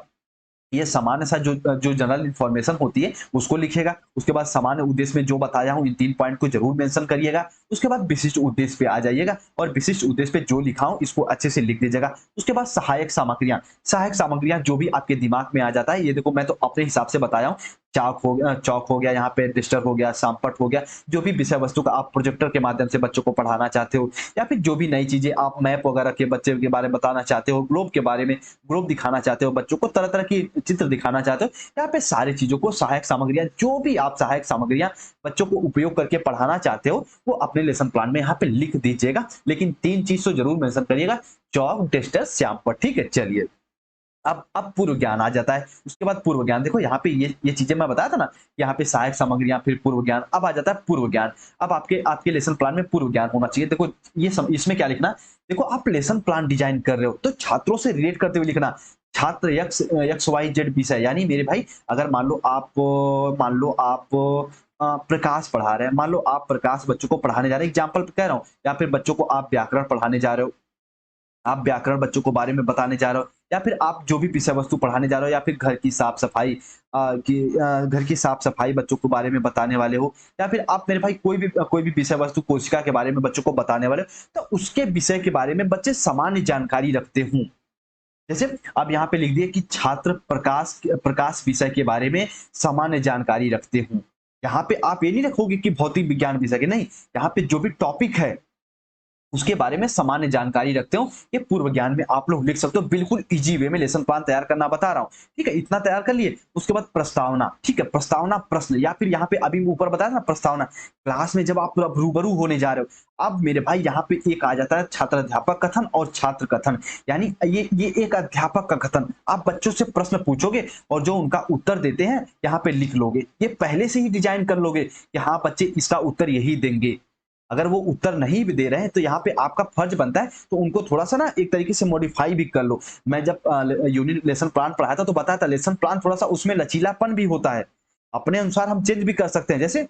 ये सामान्य सा जो जो जनरल इन्फॉर्मेशन होती है उसको लिखिएगा। उसके बाद सामान्य उद्देश्य में जो बताया हूँ इन 3 पॉइंट को जरूर मेंशन करिएगा। उसके बाद विशिष्ट उद्देश्य पे आ जाइएगा और विशिष्ट उद्देश्य पे जो लिखा हूँ इसको अच्छे से लिख दीजिएगा। उसके बाद सहायक सामग्रियां जो भी आपके दिमाग में आ जाता है, ये देखो मैं तो अपने हिसाब से बताया हूँ। चौक हो गया, यहाँ पे डिस्टर हो गया, सामपट हो गया, जो भी विषय वस्तु का आप प्रोजेक्टर के माध्यम से बच्चों को पढ़ाना चाहते हो, या फिर जो भी नई चीजें आप मैप वगैरह के बच्चे के बारे में बताना चाहते हो, ग्लोब के बारे में, ग्लोब दिखाना चाहते हो बच्चों को, तरह तरह की चित्र दिखाना चाहते हो, यहाँ पे सारी चीजों को सहायक सामग्रियां, जो भी आप सहायक सामग्रियां बच्चों को उपयोग करके पढ़ाना चाहते हो वो अपने लेसन प्लान में यहाँ पे लिख दीजिएगा। लेकिन 3 चीज तो जरूर मेंशन करिएगा, चौक, डिस्टर, श्यामपट, ठीक है? चलिए, अब पूर्व ज्ञान आ जाता है। उसके बाद पूर्व ज्ञान, देखो यहाँ पे ये चीजें मैं बताया था ना, यहाँ पे सहायक सामग्रियां, फिर पूर्व ज्ञान, अब आ जाता है पूर्व ज्ञान। अब आपके आपके लेसन प्लान में पूर्व ज्ञान होना चाहिए। देखो इसमें क्या लिखना, देखो आप लेसन प्लान डिजाइन कर रहे हो तो छात्रों से रिलेट करते हुए लिखना। छात्र एक्स वाई जेड विषय, यानी मेरे भाई अगर मान लो आप प्रकाश पढ़ा रहे हैं, मान लो आप प्रकाश बच्चों को पढ़ाने जा रहे हैं, एग्जाम्पल कह रहा हूँ, या फिर बच्चों को आप व्याकरण पढ़ाने जा रहे हो, आप व्याकरण बच्चों को बारे में बताने जा रहे हो, या फिर आप जो भी विषय वस्तु पढ़ाने जा रहे हो, या फिर घर की साफ सफाई घर की साफ सफाई बच्चों को बारे में बताने वाले हो, या फिर आप मेरे भाई कोई भी विषय वस्तु कोशिका के बारे में बच्चों को बताने वाले हो, तो उसके विषय के बारे में बच्चे सामान्य जानकारी रखते हों। जैसे अब यहाँ पे लिख दिए कि छात्र प्रकाश विषय के बारे में सामान्य जानकारी रखते हों। यहाँ पे आप ये नहीं रखोगे कि भौतिक विज्ञान विषय के, नहीं, यहाँ पे जो भी टॉपिक है उसके बारे में सामान्य जानकारी रखते हो, ये पूर्व ज्ञान में आप लोग लिख सकते हो। बिल्कुल इजी वे में लेसन प्लान तैयार करना बता रहा हूँ, ठीक है? इतना तैयार कर लिए। उसके बाद प्रस्तावना, ठीक है? प्रस्तावना प्रश्न, या फिर यहाँ पे अभी ऊपर बताया ना प्रस्तावना, क्लास में जब आप रूबरू होने जा रहे हो, अब मेरे भाई यहाँ पे एक आ जाता है छात्र अध्यापक कथन और छात्र कथन, यानी ये एक अध्यापक का कथन, आप बच्चों से प्रश्न पूछोगे और जो उनका उत्तर देते हैं यहाँ पे लिख लोगे। ये पहले से ही डिजाइन कर लोगे कि हाँ बच्चे इसका उत्तर यही देंगे। अगर वो उत्तर नहीं भी दे रहे हैं तो यहाँ पे आपका फर्ज बनता है तो उनको थोड़ा सा ना एक तरीके से मॉडिफाई भी कर लो। मैं जब यूनिट लेसन प्लान पढ़ाया था तो बताया था, लेसन प्लान थोड़ा सा उसमें लचीलापन भी होता है, अपने अनुसार हम चेंज भी कर सकते हैं। जैसे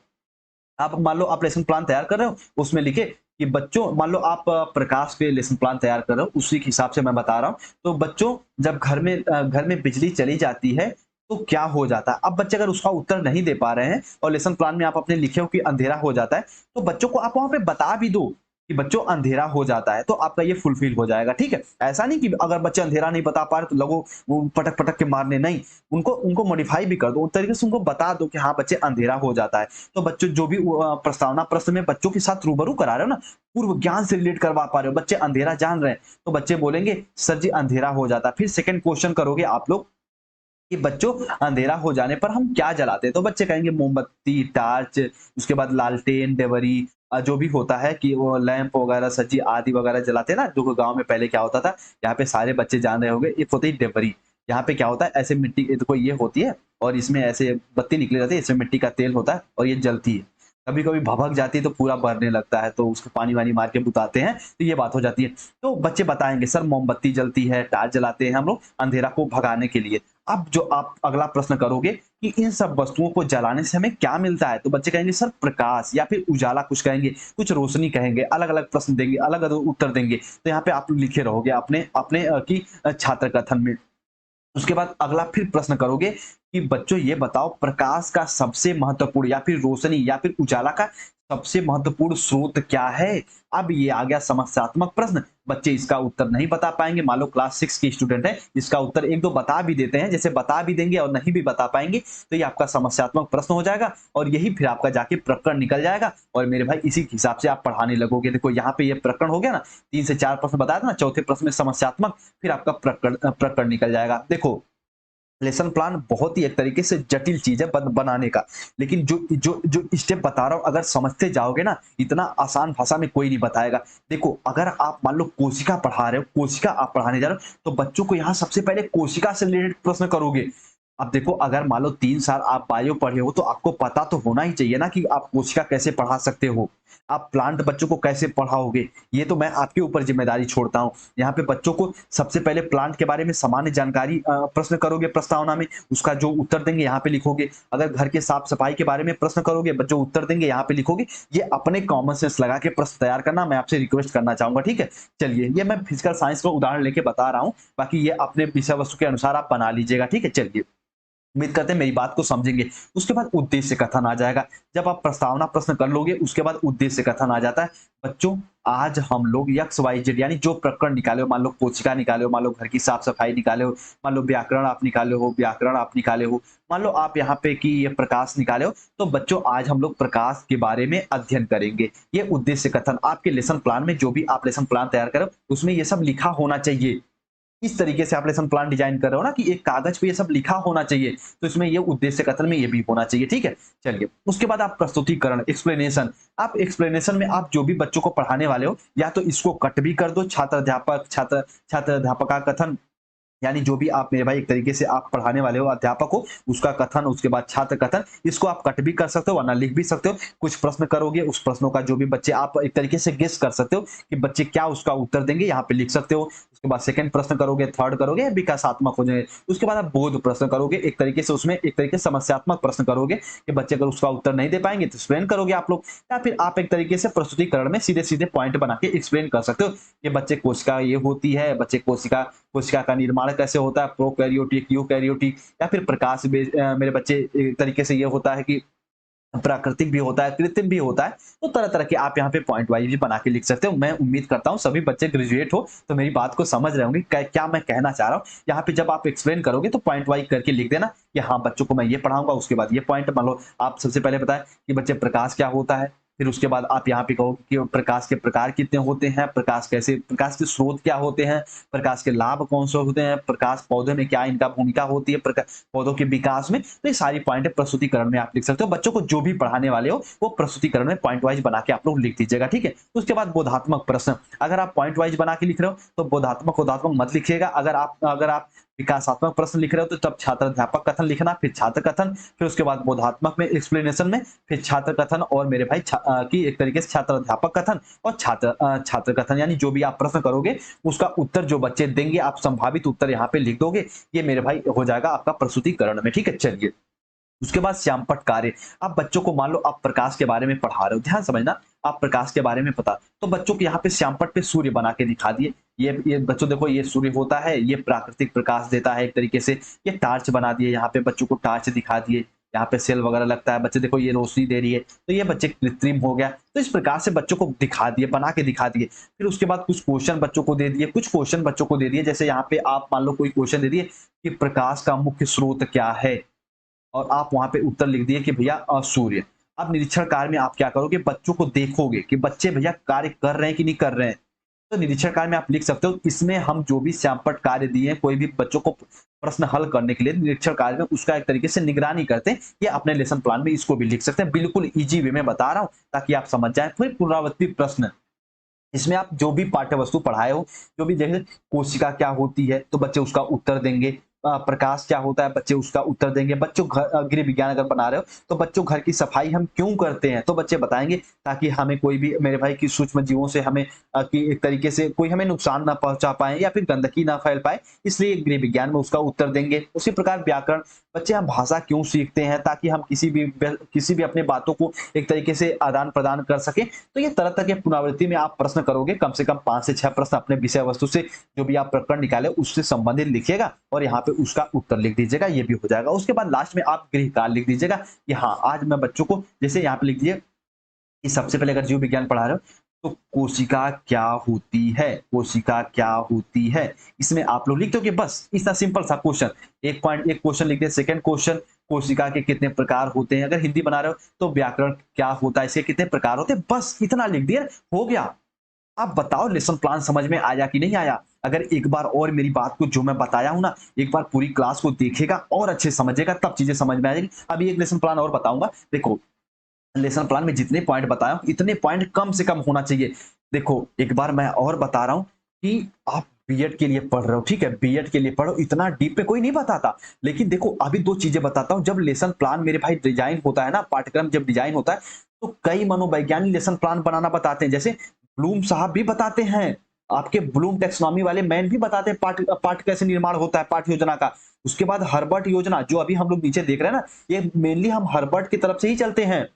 आप मान लो आप लेसन प्लान तैयार कर रहे हो, उसमें लिखे कि बच्चों, मान लो आप प्रकाश पे लेसन प्लान तैयार कर रहे हो, उसी के हिसाब से मैं बता रहा हूँ। तो बच्चों, जब घर में बिजली चली जाती है तो क्या हो जाता है? अब बच्चे अगर उसका उत्तर नहीं दे पा रहे हैं और लेसन प्लान में आप अपने लिखे हो कि अंधेरा हो जाता है, तो बच्चों को आप वहां पे बता भी दो कि बच्चों अंधेरा हो जाता है, तो आपका ये फुलफिल हो जाएगा, ठीक है? ऐसा नहीं कि अगर बच्चे अंधेरा नहीं बता पा रहे तो लगो वो पटक पटक के मारने, नहीं, उनको उनको मॉडिफाई भी कर दो, उस तरीके से उनको बता दो कि हाँ बच्चे अंधेरा हो जाता है। तो बच्चों जो भी प्रस्तावना प्रश्न में बच्चों के साथ रूबरू करा रहे हो ना, पूर्व ज्ञान से रिलेट करवा पा रहे हो, बच्चे अंधेरा जान रहे हैं, तो बच्चे बोलेंगे सर जी अंधेरा हो जाता है। फिर सेकंड क्वेश्चन करोगे आप लोग कि बच्चों अंधेरा हो जाने पर हम क्या जलाते हैं? तो बच्चे कहेंगे मोमबत्ती, टार्च, उसके बाद लालटेन, डेवरी, जो भी होता है कि वो लैंप वगैरह, सज्जी आदि वगैरह जलाते हैं ना। देखो गाँव में पहले क्या होता था, यहाँ पे सारे बच्चे जान रहे होंगे, एक होती है डेवरी। यहाँ पे क्या होता है, ऐसे मिट्टी, देखो ये होती है और इसमें ऐसे बत्ती निकली जाती है, इसमें मिट्टी का तेल होता है और ये जलती है। कभी कभी भभक जाती है तो पूरा बरने लगता है, तो उसको पानी वानी मार के बुताते हैं, तो ये बात हो जाती है। तो बच्चे बताएंगे सर मोमबत्ती जलती है, टार्च जलाते हैं हम लोग अंधेरा को भगाने के लिए। अब जो आप अगला प्रश्न करोगे कि इन सब वस्तुओं को जलाने से हमें क्या मिलता है, तो बच्चे कहेंगे सर प्रकाश, या फिर उजाला, कुछ कहेंगे, कुछ रोशनी कहेंगे, अलग अलग प्रश्न देंगे, अलग अलग उत्तर देंगे। तो यहाँ पे आप लिखे रहोगे अपने अपने की छात्र कथन में। उसके बाद अगला फिर प्रश्न करोगे कि बच्चों ये बताओ प्रकाश का सबसे महत्वपूर्ण या फिर रोशनी या फिर उजाला का सबसे महत्वपूर्ण स्रोत क्या है? अब ये आ गया समस्यात्मक प्रश्न। बच्चे इसका उत्तर नहीं बता पाएँगे। मान लो क्लास 6 के स्टूडेंट हैं, इसका उत्तर 1-2 बता भी देते हैं, जैसे बता भी देंगे और नहीं भी बता पाएँगे, तो ये आपका समस्यात्मक प्रश्न हो जाएगा और यही फिर आपका जाके प्रकरण निकल जाएगा और मेरे भाई इसी के हिसाब से आप पढ़ाने लगोगे। देखो यहाँ पे ये प्रकरण हो गया ना, 3 से 4 प्रश्न बताया था ना, चौथे प्रश्न में समस्यात्मक, फिर आपका प्रकरण निकल जाएगा। देखो लेसन प्लान बहुत ही एक तरीके से जटिल चीज है बनाने का, लेकिन जो जो जो स्टेप बता रहा हूँ अगर समझते जाओगे ना, इतना आसान भाषा में कोई नहीं बताएगा। देखो अगर आप मान लो कोशिका पढ़ा रहे हो, कोशिका आप पढ़ाने जा रहे हो, तो बच्चों को यहाँ सबसे पहले कोशिका से रिलेटेड प्रश्न करोगे। अब देखो अगर मान लो 3 साल आप बायो पढ़े हो तो आपको पता तो होना ही चाहिए ना कि आप कोशिका कैसे पढ़ा सकते हो, आप प्लांट बच्चों को कैसे पढ़ाओगे। ये तो मैं आपके ऊपर जिम्मेदारी छोड़ता हूँ। यहाँ पे बच्चों को सबसे पहले प्लांट के बारे में सामान्य जानकारी प्रश्न करोगे प्रस्तावना में, उसका जो उत्तर देंगे यहाँ पे लिखोगे। अगर घर के साफ सफाई के बारे में प्रश्न करोगे, जो उत्तर देंगे यहाँ पे लिखोगे। ये अपने कॉमन सेंस लगा के प्रश्न तैयार करना मैं आपसे रिक्वेस्ट करना चाहूंगा, ठीक है। चलिए ये मैं फिजिकल साइंस का उदाहरण लेके बता रहा हूँ, बाकी ये अपने विषय वस्तु के अनुसार आप बना लीजिएगा, ठीक है। चलिए उम्मीद करते हैं मेरी बात को समझेंगे। उसके बाद उद्देश्य कथन आ जाएगा। जब आप प्रस्तावना प्रश्न कर लोगे उसके बाद उद्देश्य कथन आ जाता है। बच्चों आज हम लोग एक्स वाई जेड यानी जो प्रकरण निकाले हो, मान लो कोशिका निकाले हो, मान लो घर की साफ सफाई निकाले हो, मान लो व्याकरण आप निकाले हो, मान लो आप यहाँ पे कि ये प्रकाश निकाले हो, तो बच्चों आज हम लोग प्रकाश के बारे में अध्ययन करेंगे। ये उद्देश्य कथन आपके लेसन प्लान में, जो भी आप लेसन प्लान तैयार करो उसमें ये सब लिखा होना चाहिए। इस तरीके से आप लेसन प्लान डिजाइन कर रहे हो ना कि एक कागज पे ये सब लिखा होना चाहिए, तो इसमें ये उद्देश्य कथन में ये भी होना चाहिए, ठीक है। चलिए उसके बाद आप प्रस्तुतिकरण एक्सप्लेनेशन, आप एक्सप्लेनेशन में आप जो भी बच्चों को पढ़ाने वाले हो या तो इसको कट भी कर दो, छात्र अध्यापक का कथन, यानी जो भी आप मेरे भाई एक तरीके से आप पढ़ाने वाले हो, अध्यापक हो, उसका कथन, उसके बाद छात्र कथन, इसको आप कट भी कर सकते हो वरना लिख भी सकते हो। कुछ प्रश्न करोगे, उस प्रश्नों का जो भी बच्चे आप एक तरीके से गेस कर सकते हो कि बच्चे क्या उसका उत्तर देंगे, यहाँ पे लिख सकते हो। उसके बाद सेकंड प्रश्न करोगे, थर्ड करोगे, विकासात्मक हो जाए। उसके बाद आप बोध प्रश्न करोगे, एक तरीके से उसमें एक तरीके से समस्यात्मक प्रश्न करोगे कि बच्चे अगर उसका उत्तर नहीं दे पाएंगे तो एक्सप्लेन करोगे आप लोग, या फिर आप एक तरीके से प्रस्तुतिकरण में सीधे सीधे पॉइंट बना के एक्सप्लेन कर सकते हो कि बच्चे कोशिका ये होती है, बच्चे कोशिका कोशिका का निर्माण कैसे होता है, प्रोकैरियोटिक, यूकैरियोटिक, या फिर मेरे बच्चे एक तरीके से ये होता है कि प्राकृतिक भी होता है, कृत्रिम भी होता है। तो तरह तरह के आप यहाँ पे पॉइंट वाइज भी बना के लिख सकते हो। मैं उम्मीद करता हूँ सभी बच्चे ग्रेजुएट हो तो मेरी बात को समझ रहे होंगे क्या मैं कहना चाह रहा हूँ। यहाँ पे जब आप एक्सप्लेन करोगे तो पॉइंट वाइज करके लिख देना कि हाँ बच्चों को मैं ये पढ़ाऊंगा, उसके बाद ये पॉइंट मान लो आप सबसे पहले बताएं कि बच्चे प्रकाश क्या होता है, फिर उसके बाद आप यहाँ पे कहो कि प्रकाश के प्रकार कितने होते हैं, प्रकाश के स्रोत क्या होते हैं, प्रकाश के लाभ कौन से होते हैं, प्रकाश पौधे में क्या इनका भूमिका होती है, पौधों के विकास में। तो ये सारी पॉइंट प्रस्तुतिकरण में आप लिख सकते हो। बच्चों को जो भी पढ़ाने वाले हो वो प्रस्तुतिकरण में पॉइंट वाइज बना के आप लोग लिख दीजिएगा, ठीक है। उसके बाद बोधात्मक प्रश्न, अगर आप पॉइंट वाइज बना के लिख रहे हो तो बोधात्मक मत लिखिएगा। अगर आप विकासात्मक प्रश्न लिख रहे हो तो तब छात्र अध्यापक कथन लिखना, फिर छात्र कथन, फिर उसके बाद बोधात्मक में एक्सप्लेनेशन में, फिर छात्र कथन और मेरे भाई की एक तरीके से छात्र अध्यापक कथन और छात्र कथन, यानी जो भी आप प्रश्न करोगे उसका उत्तर जो बच्चे देंगे आप संभावित उत्तर यहाँ पे लिख दोगे। ये मेरे भाई हो जाएगा आपका प्रस्तुतिकरण में, ठीक है। चलिए उसके बाद श्यामपट्ट कार्य, आप बच्चों को मान लो आप प्रकाश के बारे में पढ़ा रहे हो, ध्यान समझना, आप प्रकाश के बारे में पता, तो बच्चों को यहाँ पे श्यामपट्ट पे सूर्य बना के दिखा दिए। ये बच्चों देखो ये सूर्य होता है, ये प्राकृतिक प्रकाश देता है एक तरीके से। ये टार्च बना दिए, यहाँ पे बच्चों को टार्च दिखा दिए, यहाँ पे सेल वगैरह लगता है, बच्चे देखो ये रोशनी दे रही है, तो ये बच्चे कृत्रिम हो गया। तो इस प्रकार से बच्चों को दिखा दिए, बना के दिखा दिए। फिर उसके बाद कुछ क्वेश्चन बच्चों को दे दिए, जैसे यहाँ पे आप मान लो कोई क्वेश्चन दे दिए कि प्रकाश का मुख्य स्रोत क्या है, और आप वहां पे उत्तर लिख दिए कि भैया सूर्य। अब निरीक्षण कार्य में आप क्या करोगे, बच्चों को देखोगे कि बच्चे भैया कार्य कर रहे हैं कि नहीं कर रहे हैं। तो निरीक्षण कार्य में आप लिख सकते हो, इसमें हम जो भी श्यामपट्ट कार्य दिए हैं कोई भी बच्चों को प्रश्न हल करने के लिए निरीक्षण कार्य में उसका एक तरीके से निगरानी करते हैं। ये अपने लेसन प्लान में इसको भी लिख सकते हैं। बिल्कुल इजी वे में बता रहा हूँ ताकि आप समझ जाए। फिर पुनरावृत्ति प्रश्न, इसमें आप जो भी पाठ्य वस्तु पढ़ाए हो, जो भी जैसे कोशिका क्या होती है तो बच्चे उसका उत्तर देंगे, प्रकाश क्या होता है बच्चे उसका उत्तर देंगे। बच्चों गृह विज्ञान अगर बना रहे हो तो बच्चों घर की सफाई हम क्यों करते हैं तो बच्चे बताएंगे ताकि हमें कोई भी मेरे भाई की सूक्ष्म जीवों से हमें कि एक तरीके से कोई हमें नुकसान ना पहुंचा पाए या फिर गंदगी ना फैल पाए, इसलिए गृह विज्ञान में उसका उत्तर देंगे। उसी प्रकार व्याकरण बच्चे हम भाषा क्यों सीखते हैं? ताकि हम किसी भी अपने बातों को एक तरीके से आदान-प्रदान कर सकें। तो ये तरह-तरह के पुनरावृत्ति में आप प्रश्न करोगे, कम से कम 5 से 6 प्रश्न अपने विषय वस्तु से जो भी आप प्रकरण निकाले उससे संबंधित लिखिएगा और यहाँ पे उसका उत्तर लिख दीजिएगा, ये भी हो जाएगा। उसके बाद लास्ट में आप गृह कार्य लिख दीजिएगा कि हाँ, आज मैं बच्चों को जैसे यहाँ पे लिख दीजिए कि सबसे पहले अगर जीव विज्ञान पढ़ा रहे हो तो कोशिका क्या होती है, कोशिका क्या होती है, इसमें आप लोग लिख दोगे बस। इतना सिंपल सा क्वेश्चन, एक क्वेश्चन लिख दिया। सेकंड क्वेश्चन, कोशिका के कितने प्रकार होते हैं। अगर हिंदी बना रहे हो तो व्याकरण क्या होता है, इसके कितने प्रकार होते हैं, बस इतना लिख दिया, हो गया। आप बताओ लेसन प्लान समझ में आया कि नहीं आया? अगर एक बार और मेरी बात को जो मैं बताया हूं ना, एक बार पूरी क्लास को देखेगा और अच्छे से समझेगा, तब चीजें समझ में आएगी। अभी एक लेसन प्लान और बताऊंगा, देखो लेसन प्लान में जितने पॉइंट बताया हूं, इतने पॉइंट कम से कम होना चाहिए। देखो एक बार मैं और बता रहा हूं कि आप बीएड के लिए पढ़ रहे हो, ठीक है, बीएड के लिए पढ़ो, इतना डीप पे कोई नहीं बताता। लेकिन देखो अभी दो चीजें बताता हूं। जब लेसन प्लान मेरे भाई डिजाइन होता है ना, पाठ्यक्रम जब डिजाइन होता है तो कई मनोवैज्ञानिक लेसन प्लान बनाना बताते हैं। जैसे ब्लूम साहब भी बताते हैं, आपके ब्लूम टेक्सोनॉमी वाले मैन भी बताते हैं पाठ कैसे निर्माण होता है पाठ्य योजना का। उसके बाद हर्बर्ट योजना जो अभी हम लोग नीचे देख रहे हैं ना, ये मेनली हम हर्बर्ट की तरफ से ही चलते हैं।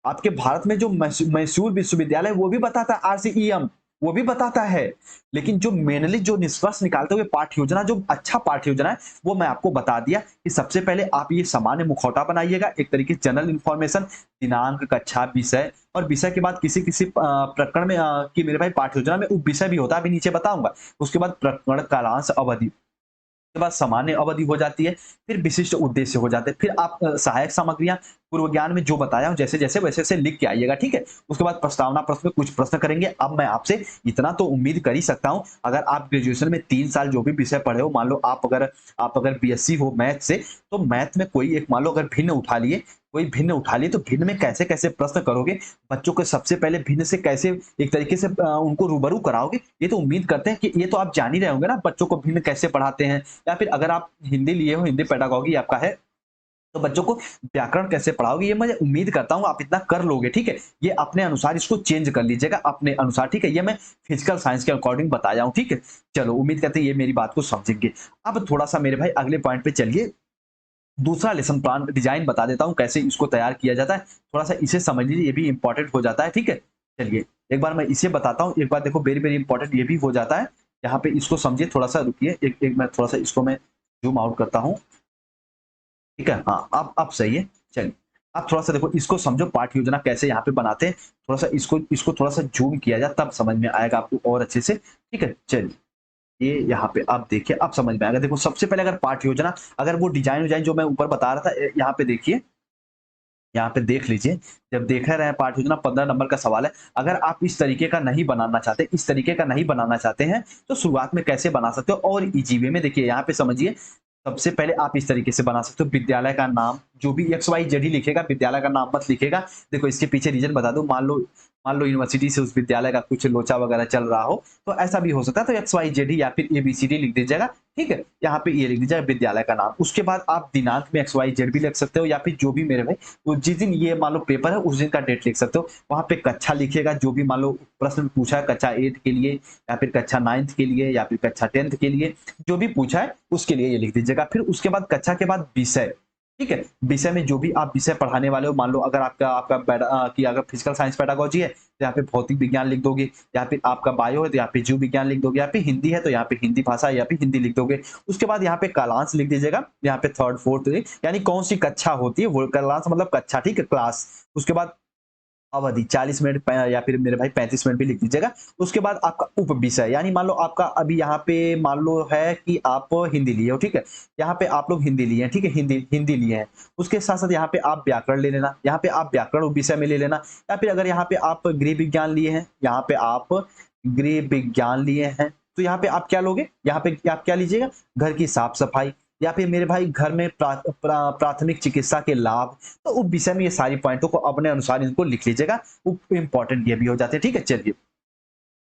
आपके भारत में जो मैसूर विश्वविद्यालय वो भी बताता है, आरसीईएम वो भी बताता है। लेकिन जो मेनली जो निष्कर्ष निकालते हुए पाठ्य योजना, जो अच्छा पाठ्य योजना है, वो मैं आपको बता दिया कि सबसे पहले आप ये सामान्य मुखौटा बनाइएगा, एक तरीके से जनरल इंफॉर्मेशन, दिनांक, कक्षा, विषय, और विषय के बाद किसी किसी प्रकरण में कि मेरे भाई पाठ्य योजना में उप विषय भी होता है, अभी नीचे बताऊंगा। उसके बाद प्रकरण, कालांश, अवधि, के बाद सामान्य अवधि हो जाती है, फिर विशिष्ट उद्देश्य हो जाते हैं, फिर आप सहायक सामग्रियां पूर्व ज्ञान में जो बताया हूं जैसे जैसे वैसे वैसे लिख के आइएगा, ठीक है। उसके बाद प्रस्तावना प्रश्न में कुछ प्रश्न करेंगे। अब मैं आपसे इतना तो उम्मीद कर ही सकता हूं, अगर आप ग्रेजुएशन में 3 साल जो भी विषय पढ़े हो, मान लो आप अगर बीएससी हो मैथ से, तो मैथ में कोई एक मान लो अगर भिन्न उठा लिए तो भिन्न में कैसे कैसे प्रश्न करोगे, बच्चों को सबसे पहले भिन्न से कैसे एक तरीके से उनको रूबरू कराओगे, ये तो उम्मीद करते हैं कि ये तो आप जान ही रहे होंगे ना, बच्चों को भिन्न कैसे पढ़ाते हैं। या फिर अगर आप हिंदी लिए हो, हिंदी पेडागॉजी आपका है, तो बच्चों को व्याकरण कैसे पढ़ाओगे, ये मैं उम्मीद करता हूँ आप इतना कर लोगे, ठीक है। ये अपने अनुसार इसको चेंज कर लीजिएगा अपने अनुसार, ठीक है। ये मैं फिजिकल साइंस के अकॉर्डिंग बताया हूँ, ठीक है। चलो उम्मीद करते हैं ये मेरी बात को समझेंगे। अब थोड़ा सा मेरे भाई अगले पॉइंट पे चलिए। दूसरा लेसन प्लान डिजाइन बता देता हूँ कैसे इसको तैयार किया जाता है, थोड़ा सा इसे समझ लीजिए, ये भी इंपॉर्टेंट हो जाता है, ठीक है। चलिए एक बार मैं इसे बताता हूँ, एक बार देखो वेरी वेरी इंपॉर्टेंट ये भी हो जाता है। यहाँ पे इसको समझिए, थोड़ा सा रुकिए, एक मैं थोड़ा सा इसको मैं जूम आउट करता हूँ, ठीक है। हाँ अब सही है। चलिए आप थोड़ा सा देखो, इसको समझो पाठ्य योजना कैसे यहाँ पे बनाते हैं, थोड़ा सा इसको इसको थोड़ा सा जूम किया जाए तब समझ में आएगा आपको और अच्छे से, ठीक है। चलिए ये यहाँ पे आप देखिए, अब समझ में आएगा। देखो सबसे पहले अगर पाठ्य योजना, अगर वो डिजाइन विजाइन जो मैं ऊपर बता रहा था, यहाँ पे देखिए, यहाँ पे देख लीजिए। जब देख रहे हैं पाठ्य योजना 15 नंबर का सवाल है, अगर आप इस तरीके का नहीं बनाना चाहते, इस तरीके का नहीं बनाना चाहते हैं, तो शुरुआत में कैसे बना सकते हो और इजी वे में, देखिए यहाँ पे समझिए। सबसे पहले आप इस तरीके से बना सकते हो, विद्यालय का नाम जो भी एक्स वाई जेड ही लिखेगा, विद्यालय का नाम मत लिखेगा। देखो इसके पीछे रीजन बता दो, मान लो यूनिवर्सिटी से उस विद्यालय का कुछ लोचा वगैरह चल रहा हो, तो ऐसा भी हो सकता है, तो एक्स वाई जेड ही या फिर एबीसीडी लिख दीजिएगा, ठीक है। यहाँ पे ये लिख दीजिएगा विद्यालय का नाम। उसके बाद आप दिनांक में एक्स वाई जेड भी लिख सकते हो, या फिर जो भी मेरे भाई वो जिस दिन ये मान लो पेपर है उस दिन का डेट लिख सकते हो। वहां पे कक्षा लिखिएगा, जो भी मान लो प्रश्न पूछा है कक्षा 8 के लिए, या फिर कक्षा 9th के लिए, या फिर कक्षा 10th के लिए, जो भी पूछा है उसके लिए ये लिख दीजिएगा। फिर उसके बाद कक्षा के बाद विषय, ठीक है। विषय में जो भी आप विषय पढ़ाने वाले हो, मान लो अगर आपका आपका कि अगर फिजिकल साइंस पेडागोजी है तो यहाँ पे भौतिक विज्ञान लिख दोगे, या फिर आपका बायो है तो यहाँ पे जीव विज्ञान लिख दोगे, या फिर हिंदी है तो यहाँ पे हिंदी भाषा या फिर हिंदी लिख दोगे। उसके बाद यहाँ पे कालांश लिख दीजिएगा, यहाँ पे थर्ड फोर्थ, यानी कौन सी कक्षा होती है, वो कालांश मतलब कक्षा, ठीक है, क्लास। उसके बाद अवधि 40 मिनट या फिर मेरे भाई 35 मिनट भी लिख दीजिएगा। उसके बाद आपका उप विषय, यानी मान लो आपका अभी यहाँ पे मान लो है कि आप हिंदी लिए हो, ठीक है। यहाँ पे आप लोग हिंदी लिए हैं, ठीक है, हिंदी हिंदी लिए हैं। उसके साथ साथ यहाँ पे आप व्याकरण ले लेना, यहाँ पे आप व्याकरण उप विषय में ले लेना। या फिर अगर यहाँ पे आप गृह विज्ञान लिए हैं, यहाँ पे आप गृह विज्ञान लिए हैं, तो यहाँ पे आप क्या लोगे, यहाँ पे आप क्या लीजिएगा, घर की साफ सफाई, या फिर मेरे भाई घर में प्राथमिक चिकित्सा के लाभ। तो उप विषय में ये सारी पॉइंटों को अपने अनुसार इनको लिख लीजिएगा, इंपॉर्टेंट ये भी हो जाते हैं, ठीक है। चलिए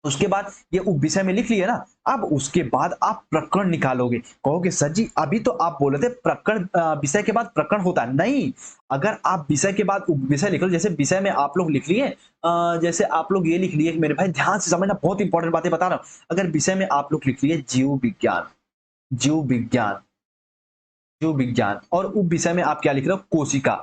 उसके बाद ये उप विषय में लिख लिए ना, अब उसके बाद आप प्रकरण निकालोगे। कहोगे सर जी अभी तो आप बोले थे प्रकरण, विषय के बाद प्रकरण होता है, नहीं। अगर आप विषय के बाद उप विषय लिख लो, जैसे विषय में आप लोग लिख लिए, जैसे आप लोग ये लिख लिए, मेरे भाई ध्यान से समझना, बहुत इंपॉर्टेंट बातें बता रहा हूं। अगर विषय में आप लोग लिख लिए जीव विज्ञान, जीव विज्ञान, जीव विज्ञान और उप विषय में आप क्या लिख रहे हो, कोशिका।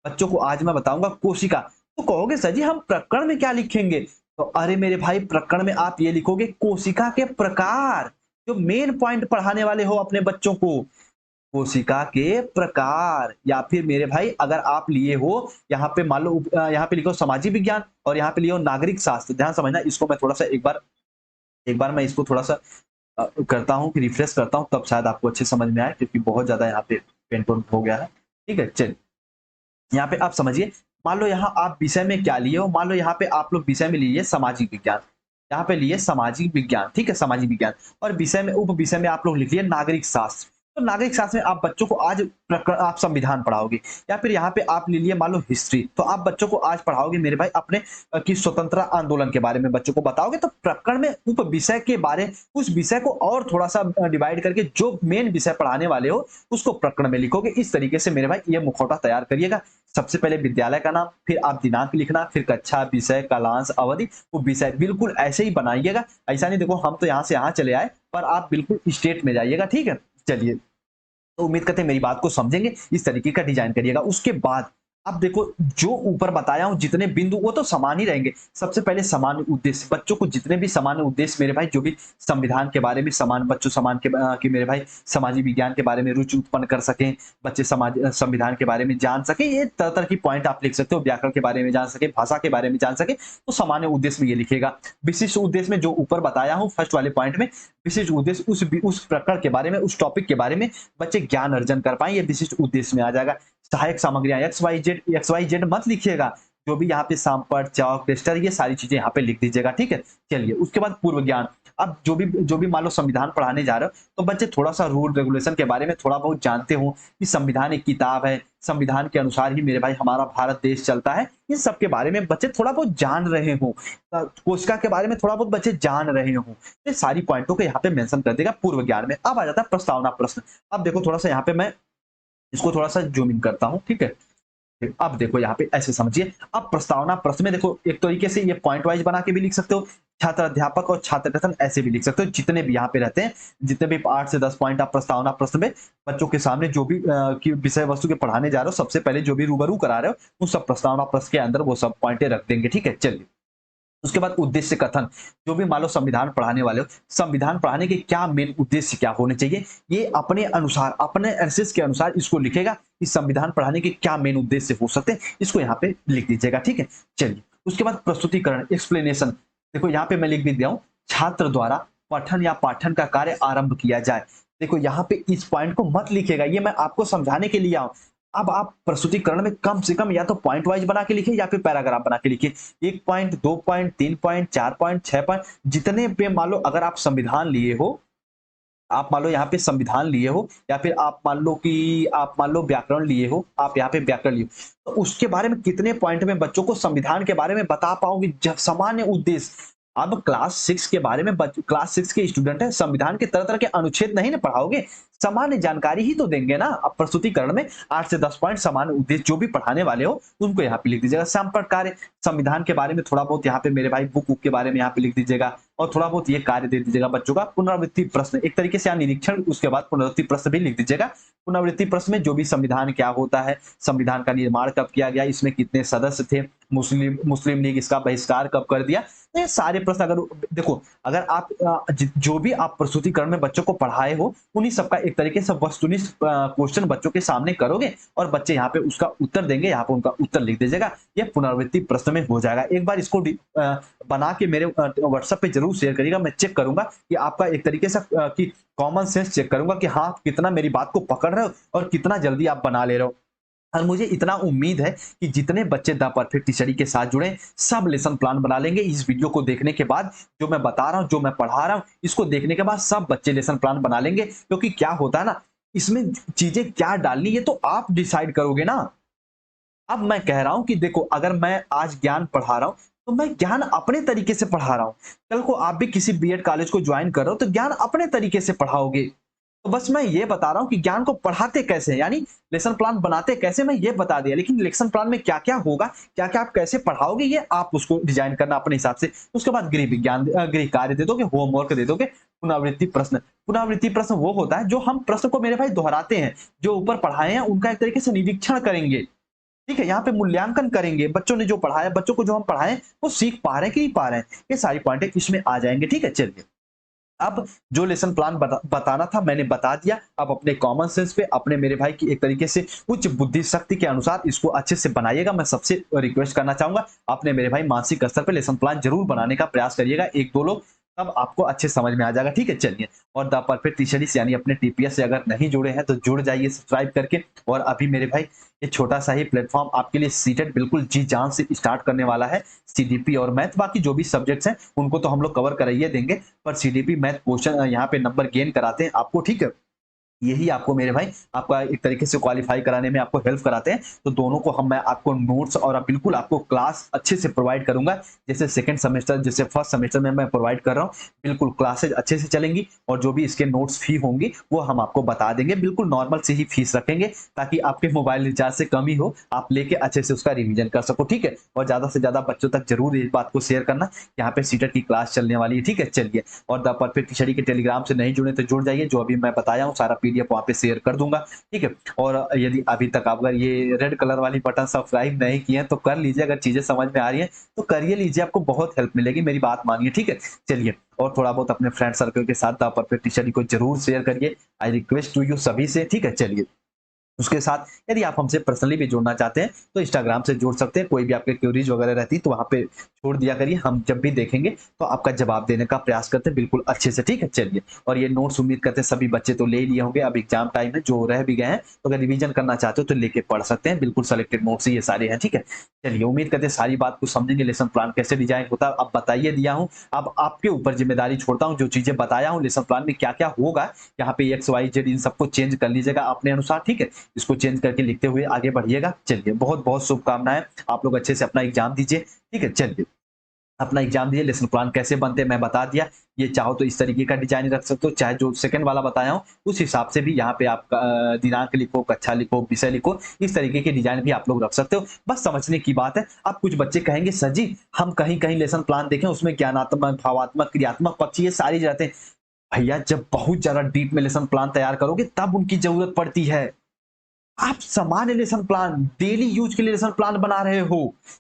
बच्चों को आज मैं बताऊंगा कोशिका। तो कहोगे सर जी हम प्रकरण में क्या लिखेंगे, तो अरे मेरे भाई प्रकरण में आप ये लिखोगे कोशिका के प्रकार, जो मेन पॉइंट पढ़ाने वाले हो अपने बच्चों को, कोशिका के प्रकार। या फिर मेरे भाई अगर आप लिए हो यहाँ पे मान लो यहाँ पे लिखो सामाजिक विज्ञान और यहाँ पे लिखो नागरिक शास्त्र। ध्यान समझना इसको, मैं थोड़ा सा एक बार मैं इसको थोड़ा सा करता हूँ कि रिफ्रेश करता हूँ, तब शायद आपको अच्छे समझ में आए, क्योंकि बहुत ज्यादा यहाँ पे पेन हो गया है। ठीक है, चलिए यहाँ पे आप समझिए। मान लो यहाँ आप विषय में क्या लिए हो, मान लो यहाँ पे आप लोग विषय में लिए सामाजिक विज्ञान, यहाँ पे लिए सामाजिक विज्ञान, ठीक है सामाजिक विज्ञान, और विषय में उप विषय में आप लोग लिख लिए नागरिक शास्त्र। तो नागरिक शास्त्र में आप बच्चों को आज आप संविधान पढ़ाओगे, या फिर यहाँ पे आप ले लिए मान लो हिस्ट्री, तो आप बच्चों को आज पढ़ाओगे मेरे भाई अपने की स्वतंत्रता आंदोलन के बारे में बच्चों को बताओगे। तो प्रकरण में उप विषय के बारे, उस विषय को और थोड़ा सा डिवाइड करके जो मेन विषय पढ़ाने वाले हो उसको प्रकरण में लिखोगे। इस तरीके से मेरे भाई ये मुखौटा तैयार करिएगा। सबसे पहले विद्यालय का नाम, फिर आप दिनांक लिखना, फिर कक्षा, विषय, कालांश, अवधि, वो विषय बिल्कुल ऐसे ही बनाइएगा। ऐसा नहीं देखो हम तो यहाँ से यहाँ चले आए, पर आप बिल्कुल स्टेट में जाइएगा। ठीक है, चलिए तो उम्मीद करते हैं मेरी बात को समझेंगे, इस तरीके का डिजाइन करिएगा। उसके बाद अब देखो जो ऊपर बताया हूं जितने बिंदु वो तो समान ही रहेंगे। सबसे पहले सामान्य उद्देश्य, बच्चों को जितने भी सामान्य उद्देश्य मेरे भाई, जो भी संविधान के बारे में समान बच्चों समान के मेरे भाई सामाजिक विज्ञान के बारे में रुचि उत्पन्न कर सकें, बच्चे समाज संविधान के बारे में जान सके, ये तरह तरह की पॉइंट आप लिख सकते हो, व्याकरण के बारे में जान सके, भाषा के बारे में जान सके, तो सामान्य उद्देश्य में ये लिखेगा। विशिष्ट उद्देश्य में जो ऊपर बताया हूँ फर्स्ट वाले पॉइंट में, विशिष्ट उद्देश्य उस प्रकरण के बारे में, उस टॉपिक के बारे में बच्चे ज्ञान अर्जन कर पाए, ये विशिष्ट उद्देश्य में आ जाएगा। सहायक सामग्रियां XYZ मत लिखिएगा, जो भी यहाँ पे सांपर, चौक, टेस्टर, ये सारी चीजें यहाँ पे लिख दीजिएगा। ठीक है, चलिए उसके बाद पूर्व ज्ञान। अब जो भी मान लो संविधान पढ़ाने जा रहे हो, तो बच्चे थोड़ा सा रूल रेगुलेशन के बारे में थोड़ा बहुत जानते हो कि संविधान एक किताब है, संविधान के अनुसार ही मेरे भाई हमारा भारत देश चलता है, इन सब के बारे में बच्चे थोड़ा बहुत जान रहे हो, कोशिका के बारे में थोड़ा बहुत बच्चे जान रहे हो, ये सारी पॉइंटों को यहाँ पे मेंशन कर देगा पूर्व ज्ञान में। अब आ जाता है प्रस्तावना प्रश्न। अब देखो थोड़ा सा यहाँ पे मैं इसको थोड़ा सा जूम इन करता हूं। ठीक है, अब देखो यहाँ पे ऐसे समझिए। अब प्रस्तावना प्रश्न में देखो एक तरीके से ये पॉइंट वाइज बना के भी लिख सकते हो, छात्र अध्यापक और छात्र कथन ऐसे भी लिख सकते हो, जितने भी यहाँ पे रहते हैं, जितने भी 8 से 10 पॉइंट आप प्रस्तावना प्रश्न में बच्चों के सामने जो भी की विषय वस्तु के पढ़ाने जा रहे हो, सबसे पहले जो भी रूबरू करा रहे हो, उन सब प्रस्तावना प्रश्न के अंदर वो सब पॉइंटें रख देंगे। ठीक है, चलिए उसके बाद उद्देश्य कथन। जो भी मान लो संविधान पढ़ाने वाले हो, संविधान पढ़ाने के क्या मेन उद्देश्य क्या होने चाहिए, ये अपने अनुसार, अपने एनालिसिस के अनुसार इसको लिखेगा कि संविधान पढ़ाने के क्या मेन उद्देश्य हो सकते हैं, इसको यहाँ पे लिख दीजिएगा। ठीक है, चलिए उसके बाद प्रस्तुतिकरण, एक्सप्लेनेशन। देखो यहाँ पे मैं लिख भी दिया हूँ, छात्र द्वारा पठन या पाठन का कार्य आरंभ किया जाए। देखो यहाँ पे इस पॉइंट को मत लिखेगा, ये मैं आपको समझाने के लिए आऊं। अब आप प्रस्तुतिकरण में कम से कम या तो पॉइंट वाइज बना के लिखिए या फिर पैराग्राफ बना के लिखिए। 1 point, 2 point, 3 point, 4 point, 6 point, जितने पे मान लो अगर आप संविधान लिए हो, आप मान लो यहाँ पे संविधान लिए हो, या फिर आप मान लो व्याकरण लिए हो, आप यहाँ पे व्याकरण लिए हो, तो उसके बारे में कितने पॉइंट में बच्चों को संविधान के बारे में बता पाओगे। जब सामान्य उद्देश्य, अब क्लास 6 के बारे में, क्लास 6 के स्टूडेंट है, संविधान के तरह तरह के अनुच्छेद नहीं ना पढ़ाओगे, सामान्य जानकारी ही तो देंगे ना। अब प्रस्तुतिकरण में 8 से 10 पॉइंट सामान्य उद्देश्य जो भी पढ़ाने वाले हो उनको यहाँ पे लिख दीजिएगा। संपर्क कार्य, संविधान के बारे में थोड़ा बहुत यहाँ पे मेरे भाई बुक के बारे में यहाँ पे लिख दीजिएगा, और थोड़ा बहुत ये कार्य दे दीजिएगा बच्चों का। पुनरावृत्ति प्रश्न, एक तरीके से यहाँ निरीक्षण, उसके बाद पुनरावृत्ति प्रश्न भी लिख दीजिएगा। पुनरावृत्ति प्रश्न में जो भी संविधान क्या होता है, संविधान का निर्माण कब किया गया, इसमें कितने सदस्य थे, मुस्लिम लीग इसका बहिष्कार कब कर दिया, तो ये सारे प्रश्न अगर देखो, अगर आप जो भी आप प्रस्तुतिकरण में बच्चों को पढ़ाए हो, उन्हीं सबका एक तरीके से वस्तुनिष्ठ क्वेश्चन बच्चों के सामने करोगे और बच्चे यहाँ पे उसका उत्तर देंगे, यहाँ पे उनका उत्तर लिख दीजिएगा। ये पुनरावृत्ति प्रश्न में हो जाएगा। एक बार इसको बना के मेरे व्हाट्सएप पे जरूर शेयर करिएगा, मैं चेक करूंगा कि आपका एक तरीके से कि कॉमन सेंस चेक करूंगा कि हाँ कितना मेरी बात को पकड़ रहे हो और कितना जल्दी आप बना ले रहे हो। और मुझे इतना उम्मीद है कि जितने बच्चे द परफेक्ट स्टडी के साथ जुड़े, सब लेसन प्लान बना लेंगे। इस वीडियो को देखने के बाद जो मैं बता रहा हूं, जो मैं पढ़ा रहा हूं, इसको देखने के बाद सब बच्चे लेसन प्लान बना लेंगे। क्योंकि क्या होता है ना, इसमें चीजें क्या डालनी ये तो आप डिसाइड करोगे ना। अब मैं कह रहा हूं कि देखो, अगर मैं आज ज्ञान पढ़ा रहा हूं तो मैं ज्ञान अपने तरीके से पढ़ा रहा हूं। कल को आप भी किसी बीएड कॉलेज को ज्वाइन कर रहे हो तो ज्ञान अपने तरीके से पढ़ाओगे। तो बस मैं ये बता रहा हूँ कि ज्ञान को पढ़ाते कैसे हैं, यानी लेसन प्लान बनाते कैसे मैं ये बता दिया, लेकिन लेसन प्लान में क्या-क्या होगा, क्या-क्या आप कैसे पढ़ाओगे ये आप उसको डिजाइन करना अपने हिसाब से। उसके बाद गृह विज्ञान गृह कार्य दे दोगे, होमवर्क दे दोगे, पुनरावृत्ति प्रश्न। पुनरावृत्ति प्रश्न वो होता है जो हम प्रश्न को मेरे भाई दोहराते हैं, जो ऊपर पढ़ाए हैं उनका एक तरीके से निरीक्षण करेंगे। ठीक है? यहाँ पे मूल्यांकन करेंगे, बच्चों ने जो पढ़ाया, बच्चों को जो हम पढ़ाएँ वो सीख पा रहे हैं कि नहीं पा रहे हैं। ये सारी पॉइंटें इसमें आ जाएँगे, ठीक है? चलिए। अब जो लेसन प्लान बताना था मैंने बता दिया। अब अपने कॉमन सेंस पे अपने मेरे भाई की एक तरीके से उच्च बुद्धि शक्ति के अनुसार इसको अच्छे से बनाइएगा। मैं सबसे रिक्वेस्ट करना चाहूँगा, अपने मेरे भाई मानसिक स्तर पे लेसन प्लान ज़रूर बनाने का प्रयास करिएगा 1-2 लोग, तब आपको अच्छे समझ में आ जाएगा। ठीक है? चलिए। और द परफेक्ट टीचरिस यानी अपने टीपीएस से अगर नहीं जुड़े हैं तो जुड़ जाइए सब्सक्राइब करके। और अभी मेरे भाई ये छोटा-सा ही प्लेटफ़ॉर्म आपके लिए सीटेट बिल्कुल जी-जान से स्टार्ट करने वाला है। सीडीपी और मैथ, बाकी जो भी सब्जेक्ट्स हैं उनको तो हम लोग कवर कर ही देंगे। पर सीडीपी मैथ क्वेश्चन यहाँ पे नंबर गेन कराते हैं आपको, ठीक है? यही आपको मेरे भाई आपका एक तरीके से क्वालीफाई कराने में आपको हेल्प कराते हैं। तो दोनों को मैं आपको नोट्स और बिल्कुल आपको क्लास अच्छे से प्रोवाइड करूँगा। जैसे सेकंड सेमेस्टर, जैसे फर्स्ट सेमेस्टर में मैं प्रोवाइड कर रहा हूँ, बिल्कुल क्लासेस अच्छे से चलेंगी और जो भी इसके नोट्स फी होंगी वो हम आपको बता देंगे। बिल्कुल नॉर्मल से ही फीस रखेंगे ताकि आपके मोबाइल रिचार्ज से कम ही हो, आप लेके अच्छे से उसका रिवीजन कर सको, ठीक है? और ज़्यादा से ज़्यादा बच्चों तक ज़रूर इस बात को शेयर करना, यहाँ पे सीटेट की क्लास चलने वाली है, ठीक है? चलिए। और द परफेक्ट स्टडी के टेलीग्राम से नहीं जुड़े तो जुड़ जाइए, जो अभी मैं बताया हूँ सारा पीडीएफ वहाँ पे शेयर कर दूँगा, ठीक है? और यदि अभी तक आप अगर ये रेड कलर वाली बटन सब्सक्राइब नहीं किए हैं तो कर लीजिए, अगर चीज़ें समझ में आ रही हैं तो करिए लीजिए, आपको बहुत हेल्प मिलेगी, मेरी बात मानिए, ठीक है? चलिए। और थोड़ा बहुत अपने फ्रेंड सर्कल के साथ द परफेक्ट स्टडी को ज़रूर शेयर करिए। आई रिक्वेस्ट टू यू सभी से, ठीक है? चलिए। उसके साथ यदि आप हमसे पर्सनली भी जुड़ना चाहते हैं तो इंस्टाग्राम से जुड़ सकते हैं। कोई भी आपके क्वेरीज वगैरह रहती है तो वहाँ पे छोड़ दिया करिए। हम जब भी देखेंगे तो आपका जवाब देने का प्रयास करते हैं बिल्कुल अच्छे से, ठीक है? चलिए। और ये नोट्स उम्मीद करते हैं सभी बच्चे तो ले ही लिए होंगे। अब एग्जाम टाइम है, जो रह भी गए हैं तो अगर रिवीजन करना चाहते हो तो लेके पढ़ सकते हैं। बिल्कुल सेलेक्टेड नोट्स ही ये सारे हैं, ठीक है? चलिए, उम्मीद करते हैं सारी बात को समझेंगे। लेसन प्लान कैसे डिजाइन होता है अब बताइए दिया हूँ। अब आपके ऊपर जिम्मेदारी छोड़ता हूँ, जो चीजें बताया हूँ लेसन प्लान में क्या-क्या होगा, यहाँ पे एक्स, वाई, जेड इन सबको चेंज कर लीजिएगा अपने अनुसार, ठीक है? इसको चेंज करके लिखते हुए आगे बढ़िएगा। चलिए, बहुत-बहुत शुभकामनाएँ। आप लोग अच्छे से अपना एग्ज़ाम दीजिए, ठीक है? चलिए, अपना एग्ज़ाम दिए, लेसन प्लान कैसे बनते हैं मैं बता दिया। ये चाहो तो इस तरीके का डिज़ाइन रख सकते हो, चाहे जो सेकंड वाला बताया हूँ, उस हिसाब से भी यहाँ पे आप दिनांक लिखो, कक्षा लिखो, विषय लिखो, इस तरीके के डिज़ाइन भी आप लोग रख सकते हो। बस समझने की बात है। अब कुछ बच्चे कहेंगे, "सर जी, हम कहीं-कहीं लेसन प्लान देखें, उसमें ज्ञानात्मक, भावात्मक, क्रियात्मक पक्ष ये सारी रहते हैं।" भैया, जब बहुत ज़्यादा डीप में लेसन प्लान तैयार करोगे, तब उनकी ज़रूरत पड़ती है। आप सामान्य लेसन प्लान, डेली यूज के लिए लेसन प्लान बना रहे हो,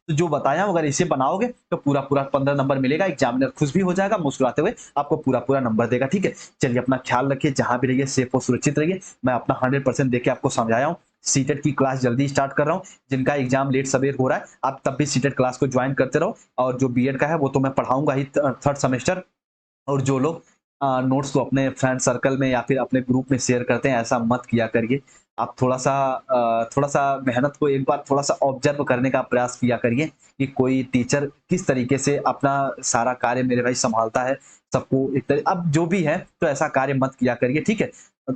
तो जो बताया हूँ अगर इसे बनाओगे तो पूरा-पूरा 15 नंबर मिलेगा, एग्जामिनर खुश भी हो जाएगा, मुस्कुराते हुए आपको पूरा-पूरा नंबर देगा, ठीक है? चलिए, अपना ख्याल रखिए, जहाँ भी रहिए सेफ और सुरक्षित रहिए। मैं अपना 100% देके आपको समझाया हूँ। सीटेट की क्लास जल्दी स्टार्ट कर रहा हूँ। जिनका एग्जाम लेट सवेर हो रहा है, आप तब भी सीटेट क्लास को जॉइन करते रहो। और जो बीएड का है वो तो मैं पढ़ाऊँगा ही थर्ड सेमेस्टर। और जो लोग नोट्स को अपने फ्रेंड सर्कल में या फिर अपने ग्रुप में शेयर करते हैं, ऐसा मत किया करिए। आप थोड़ा-सा मेहनत को एक बार थोड़ा-सा ऑब्ज़र्व करने का प्रयास किया करिए कि कोई टीचर किस तरीके से अपना सारा कार्य मेरे भाई सँभालता है। सबको एक तरी अब जो भी है, तो ऐसा कार्य मत किया करिए, ठीक है?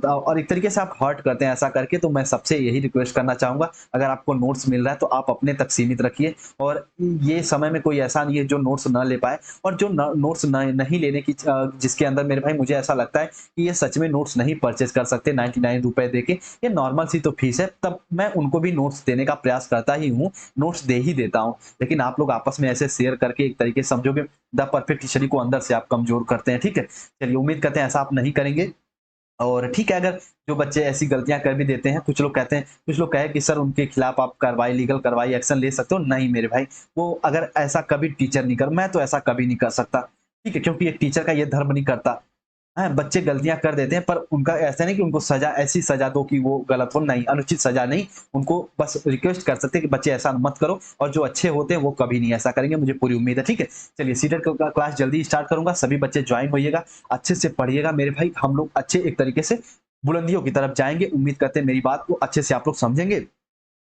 और एक तरीके से आप हर्ट करते हैं ऐसा करके, तो मैं सबसे यही रिक्वेस्ट करना चाहूँगा, अगर आपको नोट्स मिल रहा है, तो आप अपने तक सीमित रखिए। और ये समय में कोई ऐसा नहीं है जो नोट्स ना ले पाए। और जो न नोट्स न नहीं लेने की जिसके अंदर मेरे भाई मुझे ऐसा लगता है कि ये सच में नोट्स नहीं परचेज़ कर सकते 99 रुपए देके, ये नॉर्मल सी तो फीस है, तब मैं उनको भी नोट्स देने का प्रयास करता ही हूँ, नोट्स दे ही देता हूँ। लेकिन आप लोग आपस में ऐसे शेयर करके एक तरीके से समझोगे द परफेक्ट स्टडी को अंदर से आप कमज़ोर करते हैं, ठीक है? चलिए, उम्मीद करते हैं ऐसा आप नहीं करेंगे। और ठीक है, अगर जो बच्चे ऐसी गलतियाँ कर भी देते हैं, कुछ लोग कहते हैं, कुछ लोग कहे कि सर उनके खिलाफ आप कार्रवाई, लीगल कार्रवाई, एक्शन ले सकते हो। नहीं मेरे भाई, वो अगर ऐसा कभी टीचर नहीं कर मैं तो ऐसा कभी नहीं कर सकता, ठीक है? क्योंकि एक टीचर का ये धर्म नहीं करता। हैं, बच्चे गलतियाँ कर देते हैं, पर उनका ऐसा नहीं कि उनको सज़ा, ऐसी सज़ा दो कि वो गलत हो, नहीं, अनुचित सज़ा नहीं। उनको बस रिक्वेस्ट कर सकते हैं कि बच्चे ऐसा मत करो, और जो अच्छे होते हैं वो कभी नहीं ऐसा करेंगे, मुझे पूरी उम्मीद है, ठीक है? चलिए, सीटेट क क्लास जल्दी स्टार्ट करूँगा, सभी बच्चे जॉइन होइएगा, अच्छे से पढ़िएगा मेरे भाई, हम लोग अच्छे एक तरीके से बुलंदियों की तरफ जाएँगे। उम्मीद करते हैं मेरी बात को अच्छे से आप लोग समझेंगे।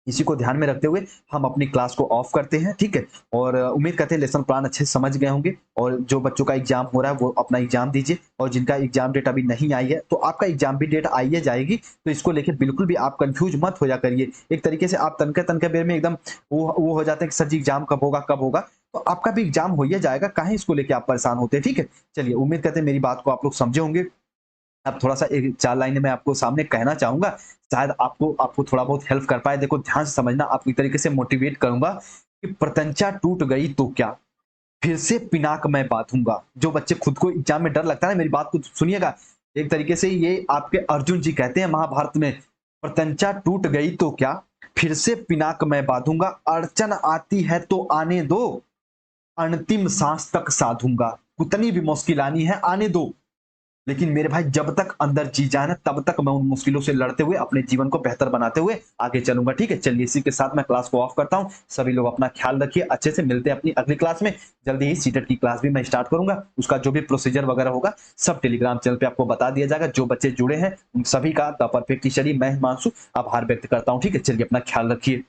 इसी को ध्यान में रखते हुए हम अपनी क्लास को ऑफ करते हैं, ठीक है? और उम्मीद करते हैं लेसन प्लान अच्छे से समझ गए होंगे। और जो बच्चों का एग्ज़ाम हो रहा है वो अपना एग्ज़ाम दीजिए, और जिनका एग्ज़ाम डेट अभी नहीं आई है, तो आपका एग्ज़ाम भी डेट आइए जाएगी, तो इसको लेके बिल्कुल भी आप कन्फ्यूज़ मत होया करिए। एक तरीके से आप तनके-तनके बेर में एकदम वो हो जाते हैं कि सर जी एग्ज़ाम कब होगा, कब होगा? तो आपका भी एग्ज़ाम हो ही जाएगा, काहे इसको लेके आप परेशान होते हैं, ठीक है? चलिए, उम्मीद करते हैं मेरी बात को आप लोग समझे होंगे। अब थोड़ा-सा एक 4 लाइनें मैं आपको सामने कहना चाहूँगा, शायद आपको आपको थोड़ा बहुत हेल्प कर पाए। देखो ध्यान से समझना, आपको एक तरीके से मोटिवेट करूँगा कि प्रत्यंचा टूट गई तो क्या, फिर से पिनाक मैं बाँधूँगा। जो बच्चे खुद को एग्ज़ाम में डर लगता है ना, मेरी बात को सुनिएगा। एक तरीके से ये आपके अर्जुन जी कहते हैं महाभारत में, "प्रत्यंचा टूट गई तो क्या, फिर से पिनाक मैं बाँधूँगा। अड़चन आती है तो आने दो, अंतिम साँस तक साधूँगा।" कितनी भी मुश्किल आनी है, आने दो। लेकिन मेरे भाई जब तक अंदर जी जाए ना, तब तक मैं उन मुश्किलों से लड़ते हुए अपने जीवन को बेहतर बनाते हुए आगे चलूँगा, ठीक है? चलिए इसी के साथ मैं क्लास को ऑफ करता हूँ। सभी लोग अपना ख़्याल रखिए, अच्छे से मिलते हैं अपनी अगली क्लास में। जल्दी ही सीटेट की क्लास भी मैं स्टार्ट करूँगा। उसका जो भी प्रोसीजर वगैरह होगा, सब टेलीग्राम चैनल पे आपको बता दिया जाएगा। जो बच्चे जुड़े हैं, उन सभी का द परफेक्ट टीचर ही मैं हिमांशु आभार व्यक्त करता हूँ, ठीक है? चलिए अपना ख़्याल रखिए।